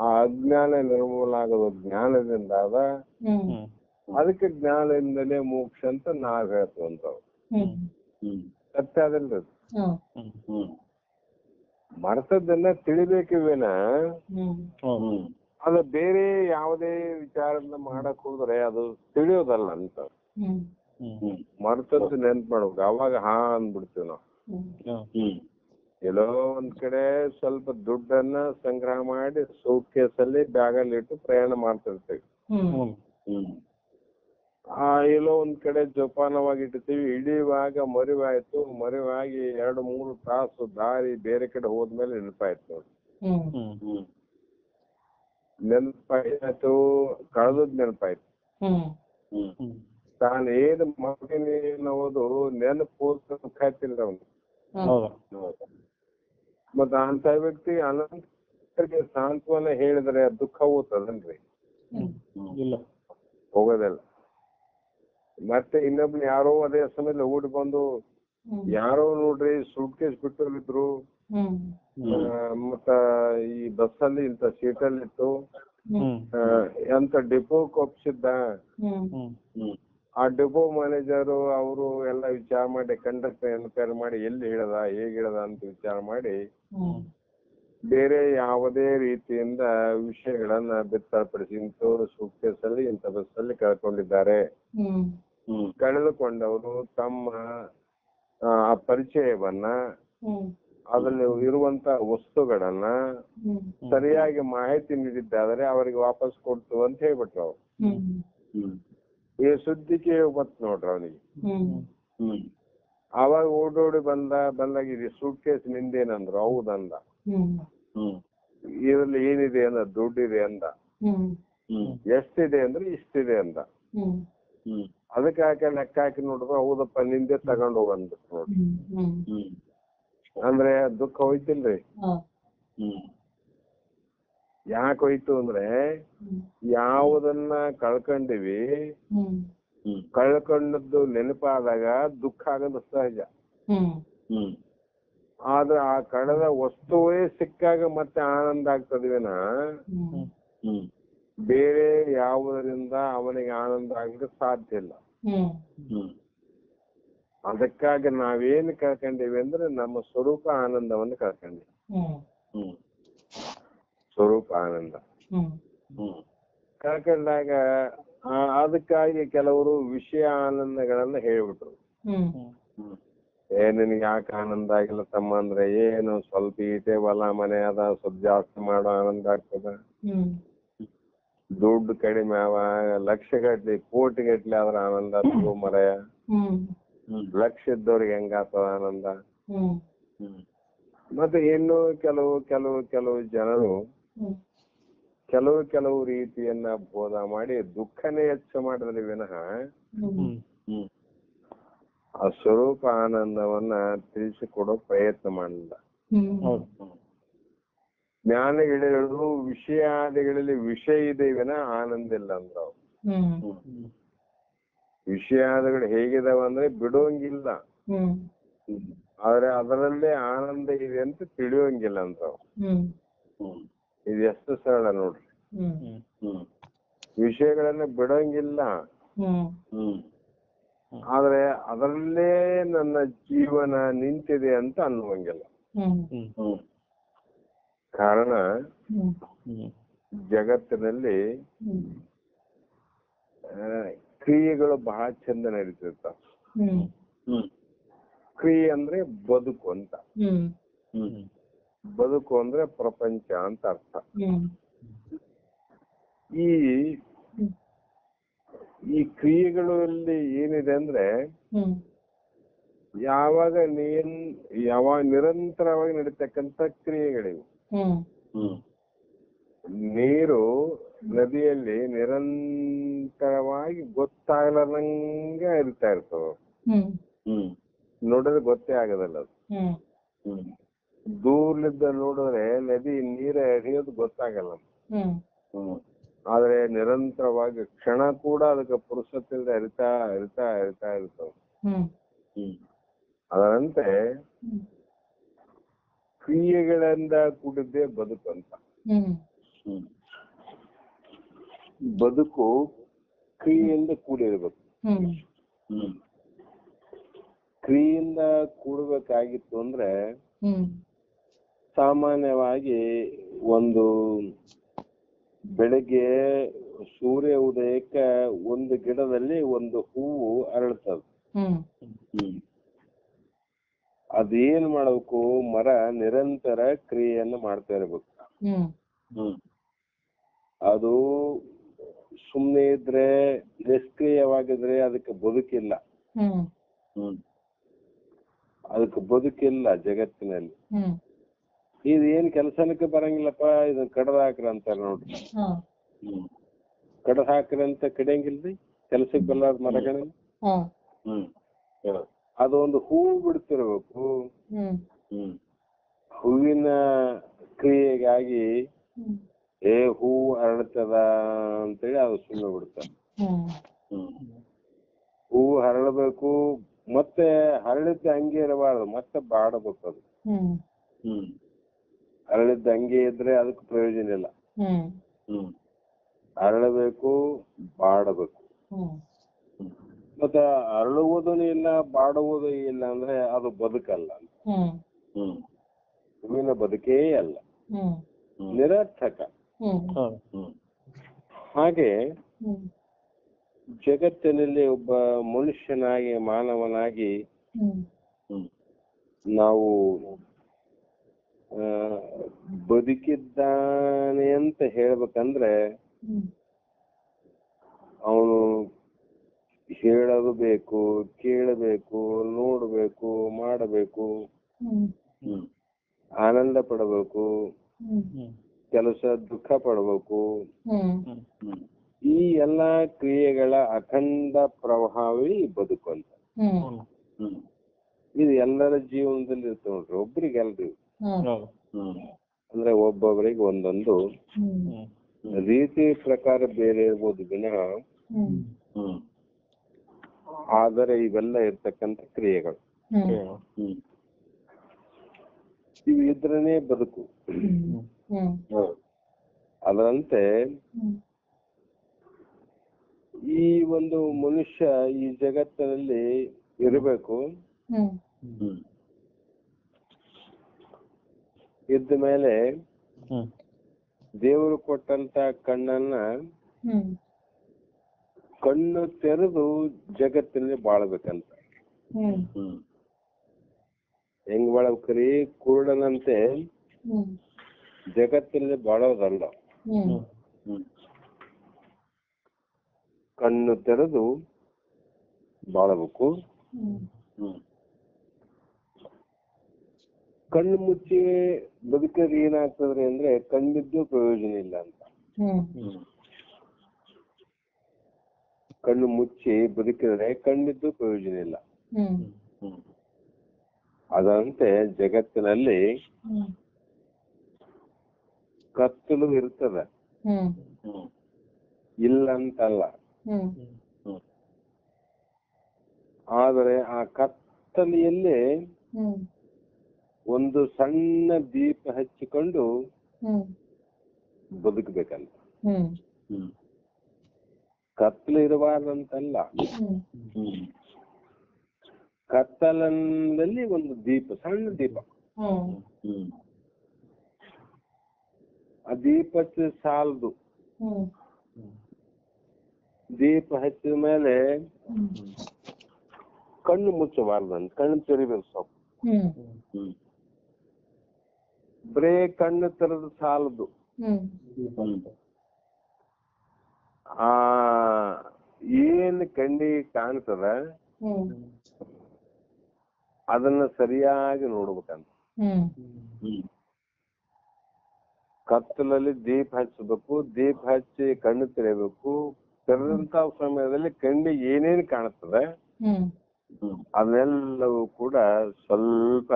ಆ ಅಜ್ಞಾನ ನಿರ್ಮೂಲ ಆಗೋದು ಜ್ಞಾನದಿಂದ ಅದ. ಅದಕ್ಕೆ ಜ್ಞಾನದಿಂದಲೇ ಮೋಕ್ಷ ಅಂತ ನಾವ್ ಹೇಳ್ತೇವಂತವ್. ಸತ್ಯ ಅದಲ್ರಿ. ಮರ್ತದನ್ನ ತಿಳಿಬೇಕಿವೇನ, ಅದು ಬೇರೆ ಯಾವುದೇ ವಿಚಾರದಿಂದ ಮಾಡಕ್ ಹೋದ್ರೆ ಅದು ತಿಳಿಯೋದಲ್ಲ ಅಂತ. ಮರ್ತದ್ದು ನೆನ್ಪು ಮಾಡ್ಬೇಕು, ಅವಾಗ ಹಾ ಅಂದ್ಬಿಡ್ತೀವಿ ನಾವು. ಎಲ್ಲೋ ಒಂದ್ ಕಡೆ ಸ್ವಲ್ಪ ದುಡ್ಡನ್ನ ಸಂಗ್ರಹ ಮಾಡಿ ಸೂಟ್ ಕೇಸಲ್ಲಿ ಬ್ಯಾಗಲ್ಲಿ ಇಟ್ಟು ಪ್ರಯಾಣ ಮಾಡ್ತಿರ್ತೀವಿ. ಎಲ್ಲೋ ಒಂದ್ ಕಡೆ ಜೋಪಾನವಾಗಿ ಇಟ್ಟಿರ್ತೀವಿ. ಇಳಿಯುವಾಗ ಮರಿವಾಯ್ತು, ಮರಿವಾಗಿ 2-3 ತಾಸು ದಾರಿ ಬೇರೆ ಕಡೆ ಹೋದ್ಮೇಲೆ ನೆನಪಾಯ್ತು ನೋಡಿ. ನೆನಪಾಯ್ತು, ಕಳೆದದ್ ನೆನಪಾಯ್ತು. ತಾನು ಏನ್ ಮಾಡ್ತೀನಿ ಅನ್ನೋದು ನೆನಪು ಕಾಯ್ತಿಲ್ಲ ಅವನು. ಮತ್ತ ಅಂತ ವ್ಯಕ್ತಿ ಅನಂತರಿಗೆ ಸಾಂತ್ವನ ಹೇಳಿದ್ರೆ ದುಃಖ ಹೋಗ್ತದನ್ರಿ? ಇಲ್ಲ, ಹೋಗೋದಿಲ್ಲ. ಮತ್ತೆ ಇನ್ನೊಬ್ರು ಯಾರೋ ಅದೇ ಸಮಯದಲ್ಲಿ ಓಡಿ ಬಂದು ಯಾರೋ ನೋಡ್ರಿ ಸೂಟ್ ಕೇಸ್ ಬಿಟ್ಟೋಗಿದ್ರು, ಮತ್ತ ಈ ಬಸ್ಸಲ್ಲಿ ಇಂತ ಸೀಟಲ್ಲಿ ಇತ್ತು ಅಂತ ಡಿಪೋಕ್ ಒಪ್ಸಿದ್ದ. ಆ ಡಿಪೋ ಮ್ಯಾನೇಜರು ಅವರು ಎಲ್ಲ ವಿಚಾರ ಮಾಡಿ ಕಂಡಕ್ಟರ್ ಎನ್ಕ್ವೈರಿ ಮಾಡಿ ಎಲ್ಲಿ ಹಿಡದ ಹೇಗೆ ಹಿಡದ ಅಂತ ವಿಚಾರ ಮಾಡಿ ಬೇರೆ ಯಾವುದೇ ರೀತಿಯಿಂದ ವಿಷಯಗಳನ್ನ ಬಿತ್ತರಪಡಿಸಿ ಇಂಥವ್ರು ಸೂಟ್ ಕೇಸಲ್ಲಿ ಇಂಥ ಬಸ್ಸಲ್ಲಿ ಕಳ್ಕೊಂಡಿದ್ದಾರೆ. ಕಳೆದುಕೊಂಡವರು ತಮ್ಮ ಆ ಪರಿಚಯವನ್ನ, ಅದರಲ್ಲಿ ಇರುವಂತ ವಸ್ತುಗಳನ್ನ ಸರಿಯಾಗಿ ಮಾಹಿತಿ ನೀಡಿದ್ದಾದರೆ ಅವರಿಗೆ ವಾಪಸ್ ಕೊಡ್ತು ಅಂತ ಹೇಳ್ಬಿಟ್ರು ಅವ್ರು. ಈ ಸುದ್ದಿ ಕೇಳಿ ಬತ್ ನೋಡ್ರಿ ಅವನಿಗೆ. ಅವಾಗ ಓಡೋಡಿ ಬಂದಾಗ ಇದು ಸೂಟ್ ಕೇಸ್ ನಿಂದೇನಂದ್ರು. ಹೌದಂದ. ಇದ್ರಲ್ಲಿ ಏನಿದೆ ಅಂದ, ದುಡ್ಡಿದೆ ಅಂದ. ಎಷ್ಟಿದೆ ಅಂದ್ರೆ ಇಷ್ಟಿದೆ ಅಂದ. ಅದಕ್ಕೆ ಹಾಕಿ ಲೆಕ್ಕ ಹಾಕಿ ನೋಡಿದ್ರು, ಹೌದಪ್ಪ ನಿಂದೆ ತಗೊಂಡ್ ಹೋಗಂದ್ಬಿಟ್ಟು ನೋಡ್ರಿ. ಅಂದ್ರೆ ದುಃಖ ಹೋಯ್ತಿಲ್ರಿ? ಯಾಕೆ ಹೋಯ್ತು ಅಂದ್ರೆ ಯಾವುದನ್ನ ಕಳ್ಕೊಂಡಿವಿ, ಕಳ್ಕೊಂಡದ್ದು ನೆನಪಾದಾಗ ದುಃಖ ಆಗೋದು ಸಹಜ. ಆದ್ರೆ ಆ ಕಳೆದ ವಸ್ತುವೇ ಸಿಕ್ಕಾಗ ಮತ್ತೆ ಆನಂದ ಆಗ್ತದಿವೇನ, ಬೇರೆ ಯಾವುದರಿಂದ ಅವನಿಗೆ ಆನಂದ ಆಗ್ಲಿಕ್ಕೆ ಸಾಧ್ಯ ಇಲ್ಲ. ಅದಕ್ಕಾಗಿ ನಾವೇನು ಕಳ್ಕೊಂಡಿವಿ ಅಂದ್ರೆ ನಮ್ಮ ಸ್ವರೂಪ ಆನಂದವನ್ನು ಕಳ್ಕೊಂಡಿವಿ. ಸ್ವರೂಪ ಆನಂದ ಕಳ್ಕೊಂಡಾಗ ಅದಕ್ಕಾಗಿ ಕೆಲವರು ವಿಷಯ ಆನಂದಗಳನ್ನ ಹೇಳ್ಬಿಟ್ರು. ನಿನಗೆ ಯಾಕೆ ಆನಂದ ಆಗಿಲ್ಲ ತಮ್ಮ ಅಂದ್ರೆ, ಏನು ಸ್ವಲ್ಪ ಈಟೆ ಹೊಲ ಮನೆ ಅದ, ಸ್ವಲ್ಪ ಜಾಸ್ತಿ ಮಾಡೋ ಆನಂದ ಆಗ್ತದ. ದುಡ್ಡು ಕಡಿಮೆ ಅವ, ಲಕ್ಷಗಟ್ಲಿ ಕೋಟಿಗಟ್ಲಿ ಆದ್ರ ಆನಂದ ಆಗ್ತದ ಮರೆಯ. ಲಕ್ಷ ಇದ್ದವ್ರಿಗೆ ಹೆಂಗಾಗ್ತದ ಆನಂದ. ಮತ್ತೆ ಇನ್ನು ಕೆಲವು ಜನರು ಕೆಲವು ರೀತಿಯನ್ನ ಬೋಧ ಮಾಡಿ ದುಃಖನೇ ಹೆಚ್ಚು ಮಾಡಿದ್ರೆ ವಿನಃ ಆ ಸ್ವರೂಪ ಆನಂದವನ್ನ ತಿಳಿಸಿಕೊಡೋ ಪ್ರಯತ್ನ ಮಾಡಲಿಲ್ಲ. ಜ್ಞಾನಿಗಳು ವಿಷಯಾದಿಗಳಲ್ಲಿ ವಿಷಯ ಇದೆ ವಿನ ಆನಂದ ಇಲ್ಲ ಅಂದ್ರ ಅವ್ರು. ವಿಷಯಾದಿಗಳು ಹೇಗಿದಾವ ಅಂದ್ರೆ ಬಿಡುವಂಗಿಲ್ಲ, ಆದ್ರೆ ಅದರಲ್ಲೇ ಆನಂದ ಇದೆ ಅಂತ ತಿಳಿಯೋಂಗಿಲ್ಲ ಅಂತ. ಇದು ಎಷ್ಟು ಸರಳ ನೋಡ್ರಿ. ವಿಷಯಗಳನ್ನ ಬಿಡೋಂಗಿಲ್ಲ, ಆದ್ರೆ ಅದರಲ್ಲೇ ನನ್ನ ಜೀವನ ನಿಂತಿದೆ ಅಂತ ಅನ್ನುವಂಗಿಲ್ಲ. ಕಾರಣ ಜಗತ್ತಿನಲ್ಲಿ ಕ್ರಿಯೆಗಳು ಬಹಳ ಚಂದ ನಡೀತಿರ್ತಾವ. ಕ್ರಿಯೆ ಅಂದ್ರೆ ಬದುಕು ಅಂತ. ಬದುಕು ಅಂದ್ರೆ ಪ್ರಪಂಚ ಅಂತ ಅರ್ಥ. ಈ ಕ್ರಿಯೆಗಳಲ್ಲಿ ಏನಿದೆ ಅಂದ್ರೆ ಯಾವಾಗ ನಿರಂತರವಾಗಿ ನಡೀತಕ್ಕಂತ ಕ್ರಿಯೆಗಳಿವು. ನೀರು ನದಿಯಲ್ಲಿ ನಿರಂತರವಾಗಿ ಗೊತ್ತಾಗಲಾರ್ದಂಗೆ ಹರಿತಾ ಇರ್ತವ. ನೋಡಿದ್ರೆ ಗೊತ್ತೇ ಆಗೋದಲ್ಲ ಅದು. ದೂರ್ಲಿದ್ದ ನೋಡಿದ್ರೆ ನದಿ ನೀರ ಹರಿಯೋದು ಗೊತ್ತಾಗಲ್ಲ. ಆದ್ರೆ ನಿರಂತರವಾಗಿ ಕ್ಷಣ ಕೂಡ ಅದಕ್ಕೆ ಪುರುಸತ್ತಿಲ್ಲದೆ ಹರಿತಾ ಹರಿತಾ ಹರಿತಾ ಇರ್ತಾವ. ಅದರಂತೆ ಕ್ರಿಯೆಗಳಿಂದ ಕೂಡಿದ್ದೇ ಬದುಕು ಅಂತ. ಬದುಕು ಕ್ರಿಯೆಯಿಂದ ಕೂಡಿರ್ಬೇಕು. ಕ್ರಿಯೆಯಿಂದ ಕೂಡಬೇಕಾಗಿತ್ತು ಅಂದ್ರೆ ಸಾಮಾನ್ಯವಾಗಿ ಒಂದು ಬೆಳಿಗ್ಗೆ ಸೂರ್ಯ ಉದಯಕ್ಕೆ ಒಂದು ಗಿಡದಲ್ಲಿ ಒಂದು ಹೂವು ಅರಳ್ತದ. ಅದೇನ್ ಮಾಡ್ಬೇಕು, ಮರ ನಿರಂತರ ಕ್ರಿಯೆಯನ್ನು ಮಾಡ್ತಾ ಇರ್ಬೇಕು. ಅದು ಸುಮ್ನೆ ಇದ್ರೆ, ನಿಷ್ಕ್ರಿಯವಾಗಿದ್ರೆ ಅದಕ್ಕೆ ಬದುಕಿಲ್ಲ. ಅದಕ್ಕೆ ಬದುಕಿಲ್ಲ ಜಗತ್ತಿನಲ್ಲಿ. ಇದು ಏನ್ ಕೆಲಸಕ್ಕೆ ಬರಂಗಿಲ್ಲಪ್ಪ, ಇದನ್ನ ಕಡ್ದ ಹಾಕ್ರ ಅಂತಾರ ನೋಡ್ರಿ. ಕಡ್ದ ಹಾಕ್ರಿ ಅಂತ ಕಡಿಯಂಗಿಲ್ರಿ ಕೆಲ್ಸಕ್ಕೆ ಬಲ್ಲಾರ ಮರಗಳನ್ನ. ಅದೊಂದು ಹೂವು ಬಿಡ್ತಿರ್ಬೇಕು. ಹೂವಿನ ಕ್ರಿಯೆಗಾಗಿ ಹೂವು ಹರಡ್ತದ ಅಂತೇಳಿ ಅದು ಸುಮ್ಮನೆ ಬಿಡ್ತಾರ. ಹೂವು ಹರಳಬೇಕು, ಮತ್ತೆ ಹರಳಿದ್ದ ಹಂಗೆ ಇರಬಾರ್ದು, ಮತ್ತೆ ಬಾಡಬೇಕು. ಅದು ಹರಳಿದ್ದ ಹಂಗೆ ಇದ್ರೆ ಅದಕ್ಕೆ ಪ್ರಯೋಜನ ಇಲ್ಲ. ಹರಳಬೇಕು, ಬಾಡಬೇಕು. ಮತ್ತೆ ಅರಳುವುದೂ ಇಲ್ಲ, ಬಾಡುವುದೂ ಇಲ್ಲ ಅಂದ್ರೆ ಅದು ಬದುಕಲ್ಲ. ಹೂವಿನ ಬದುಕೇ ಅಲ್ಲ, ನಿರರ್ಥಕ. ಹಾಗೆ ಜಗತ್ತಿನಲ್ಲಿ ಒಬ್ಬ ಮನುಷ್ಯನಾಗಿ, ಮಾನವನಾಗಿ ನಾವು ಬದುಕಿದ್ದಾನೆ ಅಂತ ಹೇಳ್ಬೇಕಂದ್ರೆ ಅವನು ಹೇಳೋದು ಬೇಕು, ಕೇಳಬೇಕು, ನೋಡ್ಬೇಕು, ಮಾಡಬೇಕು, ಆನಂದ ಪಡಬೇಕು, ಕೆಲಸ ದುಃಖ ಪಡಬೇಕು. ಈ ಎಲ್ಲಾ ಕ್ರಿಯೆಗಳ ಅಖಂಡ ಪ್ರಭಾವಿ ಬದುಕು ಅಂತ. ಇದು ಎಲ್ಲರ ಜೀವನದಲ್ಲಿ ಇರ್ತದೆ ನೋಡ್ರಿ, ಒಬ್ರಿಗೆಲ್ರಿ. ಅಂದ್ರೆ ಒಬ್ಬೊಬ್ಬರಿಗೆ ಒಂದೊಂದು ರೀತಿ ಪ್ರಕಾರ ಬೇರೆ ಇರ್ಬೋದು ವಿನಃ, ಆದರೆ ಇವೆಲ್ಲ ಇರ್ತಕ್ಕಂಥ ಕ್ರಿಯೆಗಳು ಇವು ಇದ್ರನೇ ಬದುಕು. ಅದರಂತೆ ಈ ಒಂದು ಮನುಷ್ಯ ಈ ಜಗತ್ತಿನಲ್ಲಿ ಇರಬೇಕು. ಇದ್ದ ಮೇಲೆ ದೇವರು ಕೊಟ್ಟಂತ ಕಣ್ಣನ್ನ ಕಣ್ಣು ತೆರೆದು ಜಗತ್ತಿನಲ್ಲಿ ಬಾಳ್ಬೇಕಂತ. ಹೆಂಗ್ ಬಾಳ್ಬೇಕ್ರಿ? ಕುರುಡನಂತೆ ಜಗತ್ತಿನಲ್ಲಿ ಬಾಳೋದಲ್ಲ, ಕಣ್ಣು ತೆರೆದು ಬಾಳಬೇಕು. ಕಣ್ಣು ಮುಚ್ಚಿ ಬದುಕಿದ್ರೆ ಏನಾಗ್ತದ್ರಿ ಅಂದ್ರೆ ಕಣ್ಣಿದ್ದು ಪ್ರಯೋಜನ ಇಲ್ಲ ಅಂತ. ಕಣ್ಣು ಮುಚ್ಚಿ ಬದುಕಿದ್ರೆ ಕಣ್ಣಿದ್ದು ಪ್ರಯೋಜನ ಇಲ್ಲ. ಅದಂತೆ ಜಗತ್ತಿನಲ್ಲಿ ಕತ್ತಲು ಇರ್ತದೆ, ಇಲ್ಲಂತಲ್ಲ. ಆದರೆ ಆ ಕತ್ತಲೆಯಲ್ಲೇ ಒಂದು ಸಣ್ಣ ದೀಪ ಹಚ್ಚಿಕೊಂಡು ಬದುಕಬೇಕಂತ. ಕತ್ತಲು ಇರಬಾರ್ದಂತಲ್ಲ, ಕತ್ತಲಲ್ಲಿ ಒಂದು ದೀಪ, ಸಣ್ಣ ದೀಪ. ಆ ದೀಪ ಸಾಲದು. ದೀಪ ಹಚ್ಚಿದ ಮೇಲೆ ಕಣ್ಣು ಮುಚ್ಚಬಾರ್ದಂತ, ಕಣ್ಣು ತೆರಿಬೇಕು ಸ್ವಲ್ಪ. ಬರೇ ಕಣ್ಣು ತೆರೆದು ಸಾಲದು. ಆ ಏನ್ ಕಣ್ಣಿಗೆ ಕಾಣ್ತದ ಅದನ್ನ ಸರಿಯಾಗಿ ನೋಡ್ಬೇಕಂತ. ಕತ್ತಲಲ್ಲಿ ದೀಪ ಹಚ್ಚಬೇಕು, ದೀಪ ಹಚ್ಚಿ ಕಣ್ಣು ತೆರೆಯಬೇಕು. ತೆರೆದಂತ ಸಮಯದಲ್ಲಿ ಕಣ್ಣಿಗೆ ಏನೇನು ಕಾಣ್ತದೆ ಅದನ್ನೆಲ್ಲವೂ ಕೂಡ ಸ್ವಲ್ಪ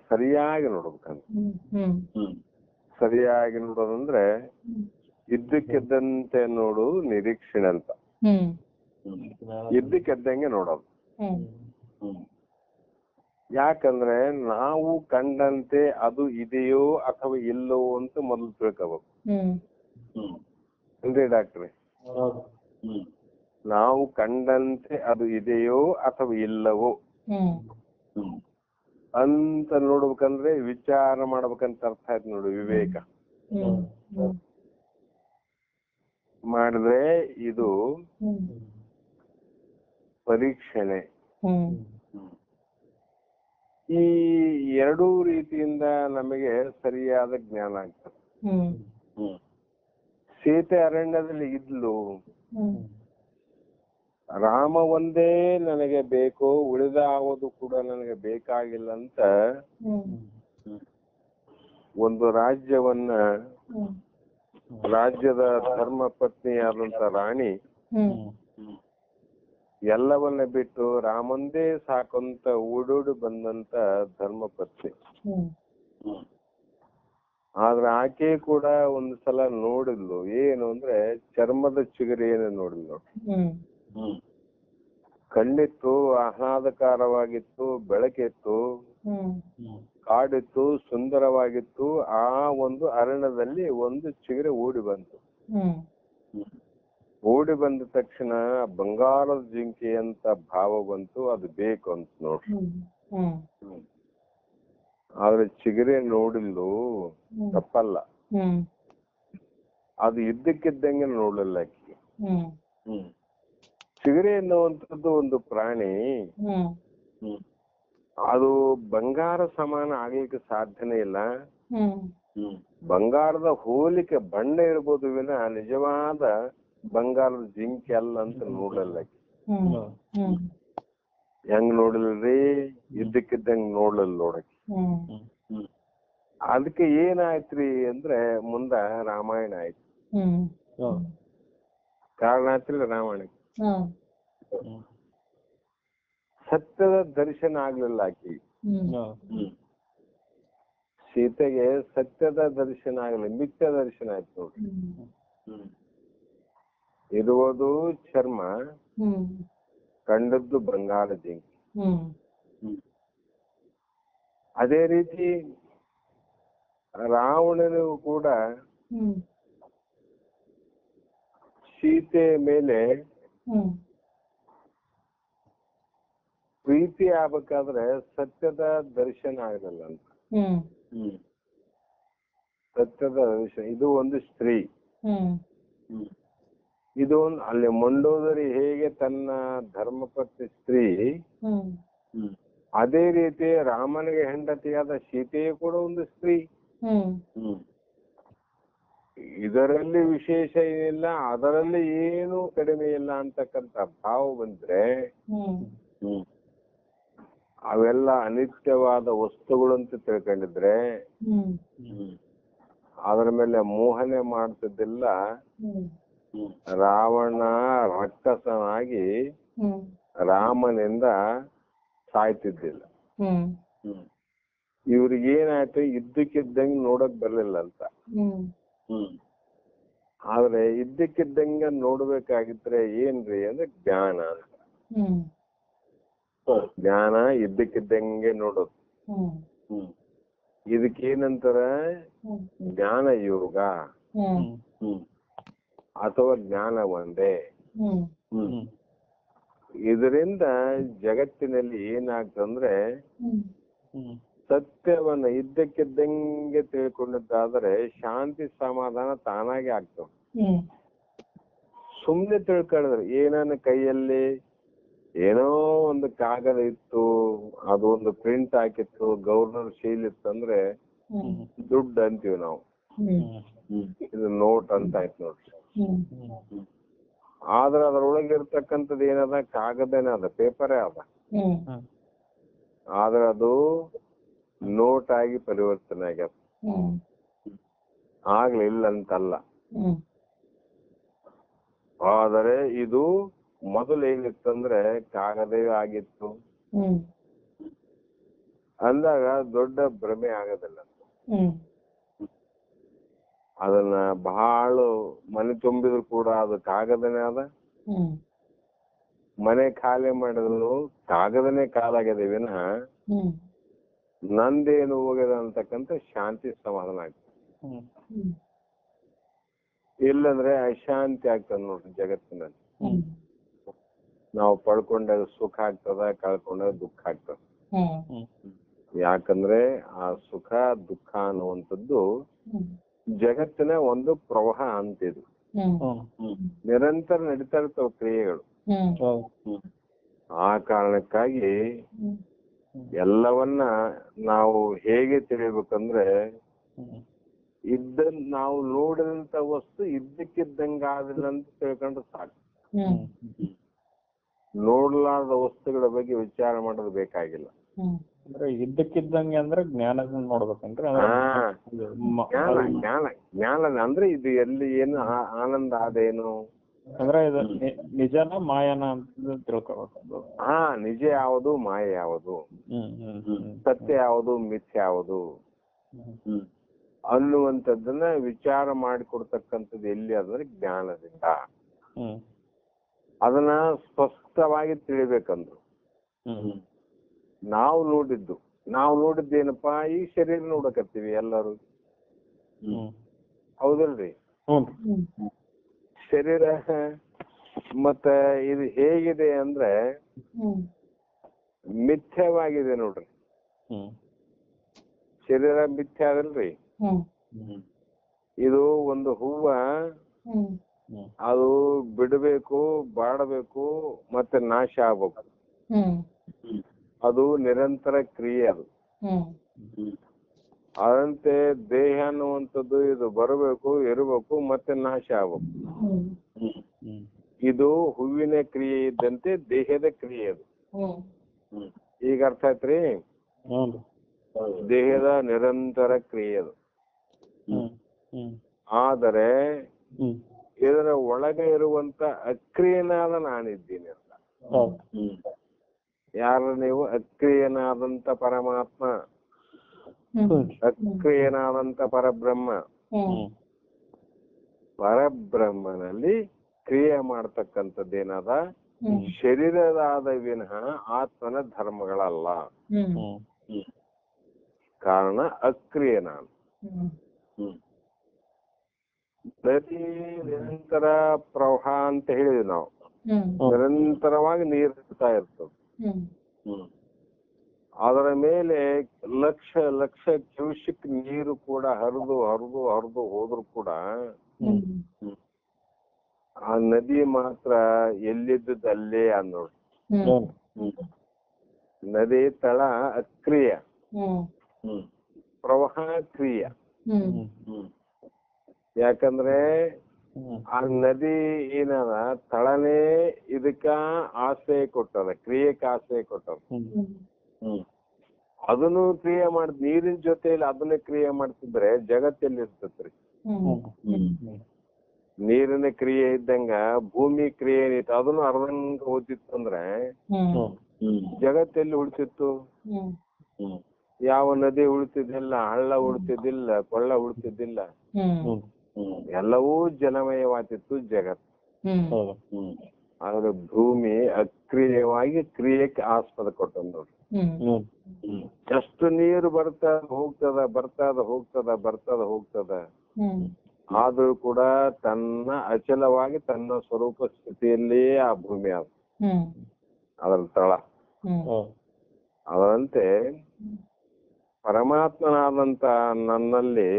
ಸರಿಯಾಗಿ ನೋಡ್ಬೇಕಂತ. ಸರಿಯಾಗಿ ನೋಡೋದಂದ್ರೆ ಇದ್ದಕ್ಕಿದ್ದಂತೆ ನೋಡು ನಿರೀಕ್ಷಣೆ ಅಂತ. ಇದ್ದಕ್ಕಿದ್ದಂಗೆ ನೋಡೋದು. ಯಾಕಂದ್ರೆ ನಾವು ಕಂಡಂತೆ ಅದು ಇದೆಯೋ ಅಥವಾ ಇಲ್ಲವೋ ಅಂತ ಮೊದಲು ತಿಳ್ಕೋಬೇಕು. ಅಂದ್ರೆ ಡಾಕ್ಟ್ರೆ, ನಾವು ಕಂಡಂತೆ ಅದು ಇದೆಯೋ ಅಥವಾ ಇಲ್ಲವೋ ಅಂತ ನೋಡ್ಬೇಕಂದ್ರೆ ವಿಚಾರ ಮಾಡ್ಬೇಕಂತ ಅರ್ಥ ಆಯ್ತು ನೋಡು, ವಿವೇಕ. ಮಾಡಿದ್ರೆ ಇದು ಪರೀಕ್ಷಣೆ. ಈ ಎರಡೂ ರೀತಿಯಿಂದ ನಮಗೆ ಸರಿಯಾದ ಜ್ಞಾನ ಆಗ್ತದೆ. ಸೀತೆ ಅರಣ್ಯದಲ್ಲಿ ಇದ್ಲು, ರಾಮ ಒಂದೇ ನನಗೆ ಬೇಕು, ಉಳಿದ ಯಾವುದು ಕೂಡ ನನಗೆ ಬೇಕಾಗಿಲ್ಲ ಅಂತ ಒಂದು ರಾಜ್ಯವನ್ನ, ರಾಜ್ಯದ ಧರ್ಮ ಪತ್ನಿಯಾದಂತ ರಾಣಿ ಎಲ್ಲವನ್ನ ಬಿಟ್ಟು ರಾಮಂದೇ ಸಾಕಂತ ಓಡೋಡಿ ಬಂದಂತ ಧರ್ಮ ಪತ್ನಿ. ಆದ್ರೆ ಆಕೆ ಕೂಡ ಒಂದು ಸಲ ನೋಡಿದ್ಲು, ಏನು ಅಂದ್ರೆ ಚರ್ಮದ ಚಿಗುರಿಯನ್ನು ನೋಡಿದ್ಲು. ಕಣ್ಣಿತ್ತು, ಆಹ್ಲಾದಕರವಾಗಿತ್ತು, ಬೆಳಕಿತ್ತು, ಕಾಡಿತ್ತು, ಸುಂದರವಾಗಿತ್ತು. ಆ ಒಂದು ಅರಣ್ಯದಲ್ಲಿ ಒಂದು ಚಿಗುರೆ ಓಡಿ ಬಂತು. ಓಡಿ ಬಂದ ತಕ್ಷಣ ಬಂಗಾರದ ಜಿಂಕೆ ಅಂತ ಭಾವ ಬಂತು, ಅದು ಬೇಕು ಅಂತ ನೋಡ್ರಿ. ಆದ್ರೆ ಚಿಗುರೆ ನೋಡಿಲ್ಲು, ತಪ್ಪಲ್ಲ, ಅದು ಇದ್ದಕ್ಕಿದ್ದಂಗೆ ನೋಡಲ್ಲ ಆಕೆ. ಚಿಗುರೆ ಎನ್ನುವಂಥದ್ದು ಒಂದು ಪ್ರಾಣಿ, ಅದು ಬಂಗಾರ ಸಮಾನ ಆಗ್ಲಿಕ್ಕೆ ಸಾಧ್ಯನೇ ಇಲ್ಲ. ಬಂಗಾರದ ಹೋಲಿಕೆ ಬಣ್ಣ ಇರ್ಬೋದು ವಿನ ನಿಜವಾದ ಬಂಗಾರದ ಜಿಂಕೆ ಅಲ್ಲ ಅಂತ ನೋಡಲ್ಲ. ಹೆಂಗ್ ನೋಡಿಲ್ರಿ, ಇದ್ದಕ್ಕಿದ್ದಂಗ್ ನೋಡ್ಲಲ್ಲ ನೋಡಕ್ಕೆ. ಅದಕ್ಕೆ ಏನಾಯ್ತ್ರಿ ಅಂದ್ರೆ ಮುಂದ ರಾಮಾಯಣ ಆಯ್ತು. ಕಾರಣ ಆಯ್ತಿಲ್ಲ ರಾಮಾಯಣಕ್ಕೆ. ಸತ್ಯದ ದರ್ಶನ ಆಗ್ಲಿಲ್ಲ ಆಕಿ. ಸೀತೆಗೆ ಸತ್ಯದ ದರ್ಶನ ಆಗ್ಲಿಲ್ಲ, ಮಿಥ್ಯ ದರ್ಶನ ಆಯ್ತು ನೋಡ್ರಿ. ಇರುವುದು ಚರ್ಮ, ಕಂಡದ್ದು ಬಂಗಾರ ಜಿಂಕೆ. ಅದೇ ರೀತಿ ರಾವಣನು ಕೂಡ ಸೀತೆ ಮೇಲೆ ಪ್ರೀತಿ ಆಗ್ಬೇಕಾದ್ರೆ ಸತ್ಯದ ದರ್ಶನ ಆಗಲ್ಲ ಅಂತ. ಸತ್ಯದ ದರ್ಶನ, ಇದು ಒಂದು ಸ್ತ್ರೀ, ಇದು ಅಲ್ಲಿ ಮಂಡೋದರಿ ಹೇಗೆ ತನ್ನ ಧರ್ಮಪತ್ನಿ ಸ್ತ್ರೀ, ಅದೇ ರೀತಿ ರಾಮನಿಗೆ ಹೆಂಡತಿಯಾದ ಸೀತೆಯು ಕೂಡ ಒಂದು ಸ್ತ್ರೀ. ಇದರಲ್ಲಿ ವಿಶೇಷ ಏನಿಲ್ಲ, ಅದರಲ್ಲಿ ಏನು ಕಡಿಮೆ ಇಲ್ಲ ಅಂತಕ್ಕಂತ ಭಾವ ಬಂದ್ರೆ ಅವೆಲ್ಲ ಅನಿತ್ಯವಾದ ವಸ್ತುಗಳು ಅಂತ ತಿಳ್ಕೊಂಡಿದ್ರೆ ಅದರ ಮೇಲೆ ಮೋಹನೆ ಮಾಡ್ತಿದ್ದಿಲ್ಲ. ರಾವಣ ರಾಕ್ಷಸನಾಗಿ ರಾಮನಿಂದ ಸಾಯ್ತಿದ್ದಿಲ್ಲ. ಇವ್ರಿಗೇನಾಯ್ತು, ಇದ್ದಕ್ಕಿದ್ದಂಗೆ ನೋಡಕ್ ಬರ್ಲಿಲ್ಲ ಅಂತ. ಆದ್ರೆ ಇದ್ದಕ್ಕಿದ್ದಂಗೆ ನೋಡ್ಬೇಕಾಗಿದ್ರೆ ಏನ್ರಿ ಅಂದ್ರೆ ಜ್ಞಾನ ಅಂತ. ಜ್ಞಾನ ಇದ್ದಕ್ಕಿದ್ದಂಗೆ ನೋಡೋದು. ಇದಕ್ಕೇನಂತಾರ ಜ್ಞಾನ ಯೋಗ ಅಥವಾ ಜ್ಞಾನ ಒಂದೇ. ಇದರಿಂದ ಜಗತ್ತಿನಲ್ಲಿ ಏನಾಗ್ತಂದ್ರೆ ಸತ್ಯವನ್ನ ಇದ್ದಕ್ಕಿದ್ದಂಗೆ ತಿಳ್ಕೊಂಡದ್ದಾದ್ರೆ ಶಾಂತಿ ಸಮಾಧಾನ ತಾನಾಗೆ ಆಗ್ತವ. ಸುಮ್ನೆ ತಿಳ್ಕೊಂಡ್ರೆ ಏನನ್ನ ಕೈಯಲ್ಲಿ ಏನೋ ಒಂದು ಕಾಗದ ಇತ್ತು, ಅದು ಒಂದು ಪ್ರಿಂಟ್ ಹಾಕಿತ್ತು, ಗವರ್ನರ್ ಶೀಲ್ ಇತ್ತಂದ್ರೆ ದುಡ್ಡು ಅಂತೀವಿ ನಾವು, ಇದು ನೋಟ್ ಅಂತ ಆಯ್ತು ನೋಡ್ರಿ. ಆದ್ರೆ ಅದ್ರೊಳಗೆ ಇರ್ತಕ್ಕಂಥದ್ದು ಏನದ, ಕಾಗದನೇ ಅದ, ಪೇಪರೇ ಅದ. ಆದ್ರೆ ಅದು ನೋಟ್ ಆಗಿ ಪರಿವರ್ತನೆ ಆಗ್ಯದ, ಆಗ್ಲಿಲ್ಲ ಅಂತಲ್ಲ. ಆದರೆ ಇದು ಮೊದಲು ಏನಿತ್ತಂದ್ರೆ ಕಾಗದೇ ಆಗಿತ್ತು ಅಂದಾಗ ದೊಡ್ಡ ಭ್ರಮೆ ಆಗೋದಿಲ್ಲ. ಅದನ್ನ ಬಹಳ ಮನೆ ತುಂಬಿದ್ರು ಕೂಡ ಅದು ಕಾಗದನೇ ಅದ. ಮನೆ ಖಾಲಿ ಮಾಡಿದ್ರು ಕಾಗದನೇ ಕಾಲಾಗಿದೆ ವಿನಃ ನಂದೇನು ಹೋಗ್ಯದ ಅಂತಕ್ಕಂಥ ಶಾಂತಿ ಸಮಾಧಾನ ಆಗ್ತದೆ. ಇಲ್ಲಂದ್ರೆ ಅಶಾಂತಿ ಆಗ್ತದ ನೋಡ್ರಿ ಜಗತ್ತಿನಲ್ಲಿ. ನಾವು ಪಡ್ಕೊಂಡಾಗ ಸುಖ ಆಗ್ತದ, ಕಳ್ಕೊಂಡಾಗ ದುಃಖ ಆಗ್ತದ. ಯಾಕಂದ್ರೆ ಆ ಸುಖ ದುಃಖ ಅನ್ನುವಂಥದ್ದು ಜಗತ್ತಿನ ಒಂದು ಪ್ರವಾಹ ಅಂತಿದು. ನಿರಂತರ ನಡೀತಾ ಇರ್ತಾವ ಕ್ರಿಯೆಗಳು. ಆ ಕಾರಣಕ್ಕಾಗಿ ಎಲ್ಲವನ್ನ ನಾವು ಹೇಗೆ ತಿಳಿಬೇಕಂದ್ರೆ, ನಾವು ನೋಡಿದಂತ ವಸ್ತು ಇದ್ದಕ್ಕಿದ್ದಂಗ ಆದಿಲ್ಲ ಅಂತ ತಿಳ್ಕೊಂಡ್ರೆ ಸಾಕು. ನೋಡ್ಲಾರ್ದ ವಸ್ತುಗಳ ಬಗ್ಗೆ ವಿಚಾರ ಮಾಡೋದು ಬೇಕಾಗಿಲ್ಲ. ಅಂದ್ರೆ ಇದ್ದಕ್ಕಿದ್ದಂಗೆ ಅಂದ್ರೆ ಜ್ಞಾನದಿಂದ ನೋಡ್ಬೇಕಂದ್ರೆ ಜ್ಞಾನ ಅಂದ್ರೆ ಇದು ಎಲ್ಲಿ ಏನು ಆನಂದ ಆದೇನು ಅಂದ್ರೆ ಇದು ನಿಜನ ಮಾಯನ ಅಂತ ತಿಳ್ಕೊಬೇಕು. ನಿಜ ಯಾವುದು, ಮಾಯ ಯಾವುದು, ಸತ್ಯ ಯಾವುದು, ಮಿಥ್ಯ ಯಾವುದು ಅನ್ನುವಂಥದ್ದನ್ನ ವಿಚಾರ ಮಾಡಿಕೊಡ್ತಕ್ಕಂಥದ್ದು ಎಲ್ಲಿ ಅಂದ್ರೆ ಜ್ಞಾನದಿಂದ. ಅದನ್ನ ಸ್ಪಷ್ಟವಾಗಿ ತಿಳಿಬೇಕಂದ್ರು. ನಾವು ನೋಡಿದ್ದೇನಪ್ಪಾ, ಈ ಶರೀರ ನೋಡಕತ್ತೀವಿ ಎಲ್ಲರೂ, ಹೌದಲ್ರಿ? ಶರೀರ ಮತ್ತೆ ಇದು ಹೇಗಿದೆ ಅಂದ್ರೆ ಮಿಥ್ಯವಾಗಿದೆ ನೋಡ್ರಿ. ಶರೀರ ಮಿಥ್ಯ ಅದಲ್ರಿ. ಇದು ಒಂದು ಹೂವ, ಅದು ಬಿಡಬೇಕು, ಬಾಡಬೇಕು, ಮತ್ತೆ ನಾಶ ಆಗ್ಬೇಕು. ಅದು ನಿರಂತರ ಕ್ರಿಯೆ. ಅದು ಅದಂತೆ ದೇಹ ಅನ್ನುವಂಥದ್ದು ಇದು ಬರಬೇಕು, ಇರಬೇಕು, ಮತ್ತೆ ನಾಶ ಆಗ್ಬೇಕು. ಇದು ಹೂವಿನ ಕ್ರಿಯೆ ಇದ್ದಂತೆ ದೇಹದ ಕ್ರಿಯೆ ಅದು. ಈಗ ಅರ್ಥ ಆಯ್ತ್ರಿ? ದೇಹದ ನಿರಂತರ ಕ್ರಿಯೆ ಅದು. ಆದರೆ ಇದರ ಒಳಗೆ ಇರುವಂತ ಅಕ್ರಿಯನಾದ ನಾನಿದ್ದೀನಿ ಅಂತ. ಯಾರು ನೀವು? ಅಕ್ರಿಯನಾದಂತ ಪರಮಾತ್ಮ, ಅಕ್ರಿಯನಾದಂತ ಪರಬ್ರಹ್ಮ. ಪರಬ್ರಹ್ಮನಲ್ಲಿ ಕ್ರಿಯೆ ಮಾಡ್ತಕ್ಕಂಥದ್ದೇನಾದ ಶರೀರದಾದ ವಿನಃ ಆತ್ಮನ ಧರ್ಮಗಳಲ್ಲ. ಕಾರಣ ಅಕ್ರಿಯ ನಾನು. ನದಿ ನಿರಂತರ ಪ್ರವಾಹ ಅಂತ ಹೇಳಿದ್ವಿ ನಾವು. ನಿರಂತರವಾಗಿ ನೀರು ಹರಿತಾ ಇರ್ತದೆ. ಅದರ ಮೇಲೆ ಲಕ್ಷ ಲಕ್ಷ ಕ್ಯೂಸಿಕ್ ನೀರು ಕೂಡ ಹರಿದು ಹರಿದು ಹರಿದು ಹೋದ್ರು ಕೂಡ ಆ ನದಿ ಮಾತ್ರ ಎಲ್ಲಿದ್ದದ್ದು ಅಲ್ಲೇ ಅನ್ನೋದು. ನದಿ ತಳ ಅಕ್ರಿಯ, ಪ್ರವಾಹ ಕ್ರಿಯ. ಯಾಕಂದ್ರೆ ಆ ನದಿ ಏನದ ತಳನೇ ಇದಕ್ಕ ಆಶ್ರಯ ಕೊಟ್ಟದ, ಕ್ರಿಯೆಗೆ ಆಶ್ರಯ ಕೊಟ್ಟದ. ಅದನ್ನು ಕ್ರಿಯೆ ನೀರಿನ ಜೊತೆಯಲ್ಲಿ ಅದನ್ನೇ ಕ್ರಿಯೆ ಮಾಡ್ತಿದ್ರೆ ಜಗತ್ತೆಲ್ಲಿ ಇರ್ತತ್ರಿ? ನೀರಿನ ಕ್ರಿಯೆ ಇದ್ದಂಗ ಭೂಮಿ ಕ್ರಿಯೆ ಏನಿತ್ತು ಅದನ್ನು ಅರ್ಧಂಗ ಹೋಗ್ತಿತ್ತಂದ್ರೆ ಜಗತ್ತೆಲ್ಲಿ ಉಳಿತಿತ್ತು? ಯಾವ ನದಿ ಉಳಿತಿದ್ದಿಲ್ಲ, ಹಳ್ಳ ಉಳಿತಿದ್ದಿಲ್ಲ, ಕೊಳ್ಳ ಉಳಿತಿದ್ದಿಲ್ಲ. ಎಲ್ಲವೂ ಜಲಮಯವಾತಿತ್ತು ಜಗತ್. ಆದ್ರೆ ಭೂಮಿ ಅಕ್ರಿಯವಾಗಿ ಕ್ರಿಯೆಗೆ ಆಸ್ಪದ ಕೊಟ್ಟ ನೋಡ್ರಿ. ಎಷ್ಟು ನೀರು ಹೋಗ್ತದ. ಆದ್ರೂ ಕೂಡ ತನ್ನ ಅಚಲವಾಗಿ ತನ್ನ ಸ್ವರೂಪ ಸ್ಥಿತಿಯಲ್ಲಿಯೇ ಆ ಭೂಮಿ ಆದ ಅದರ ತಳ. ಅದರಂತೆ ಪರಮಾತ್ಮನಾದಂತ ನನ್ನಲ್ಲಿ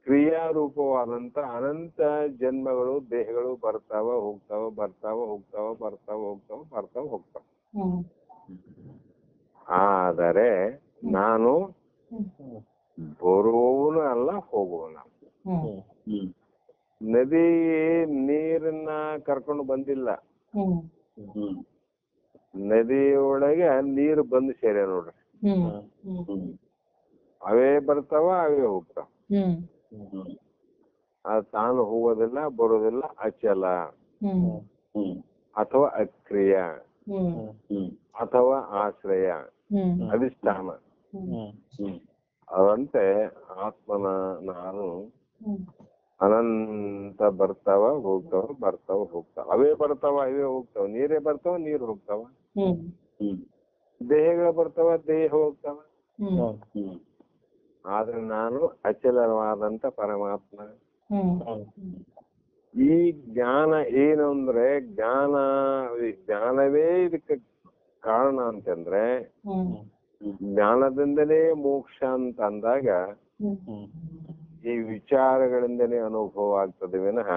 ಕ್ರಿಯಾರೂಪವಾದಂತ ಅನಂತ ಜನ್ಮಗಳು, ದೇಹಗಳು ಬರ್ತಾವ ಹೋಗ್ತಾವ. ಆದರೆ ನಾನು ಬರುವವನು ಅಲ್ಲ, ಹೋಗುವವನ. ನದಿ ನೀರನ್ನ ಕರ್ಕೊಂಡು ಬಂದಿಲ್ಲ, ನದಿಯೊಳಗೆ ನೀರು ಬಂದು ಸೇರಿ ನೋಡ್ರಿ. ಅವೇ ಬರ್ತಾವ, ಅವೇ ಹೋಗ್ತಾವ. ಅದು ತಾನು ಹೋಗೋದಿಲ್ಲ, ಬರೋದಿಲ್ಲ, ಅಚಲ ಅಥವಾ ಅಕ್ರಿಯ ಅಥವಾ ಆಶ್ರಯ, ಅಧಿಷ್ಠಾನ. ಅದಂತೆ ಆತ್ಮನ ನಾನು ಅನಂತ ಬರ್ತಾವ ಹೋಗ್ತಾವ. ಅವೇ ಬರ್ತಾವ, ಅವೇ ಹೋಗ್ತಾವ. ನೀರೇ ಬರ್ತಾವ, ನೀರು ಹೋಗ್ತಾವ. ದೇಹಗಳು ಬರ್ತಾವ, ದೇಹ ಹೋಗ್ತಾವ. ಆದ್ರೆ ನಾನು ಅಚಲವಾದಂತ ಪರಮಾತ್ಮ. ಈ ಜ್ಞಾನ ಏನು ಅಂದ್ರೆ ಜ್ಞಾನವೇ ಇದಕ್ಕೆ ಕಾರಣ ಅಂತಂದ್ರೆ, ಜ್ಞಾನದಿಂದಲೇ ಮೋಕ್ಷ ಅಂತ ಅಂದಾಗ ಈ ವಿಚಾರಗಳಿಂದನೇ ಅನುಭವ ಆಗ್ತದೆ ವಿನಃ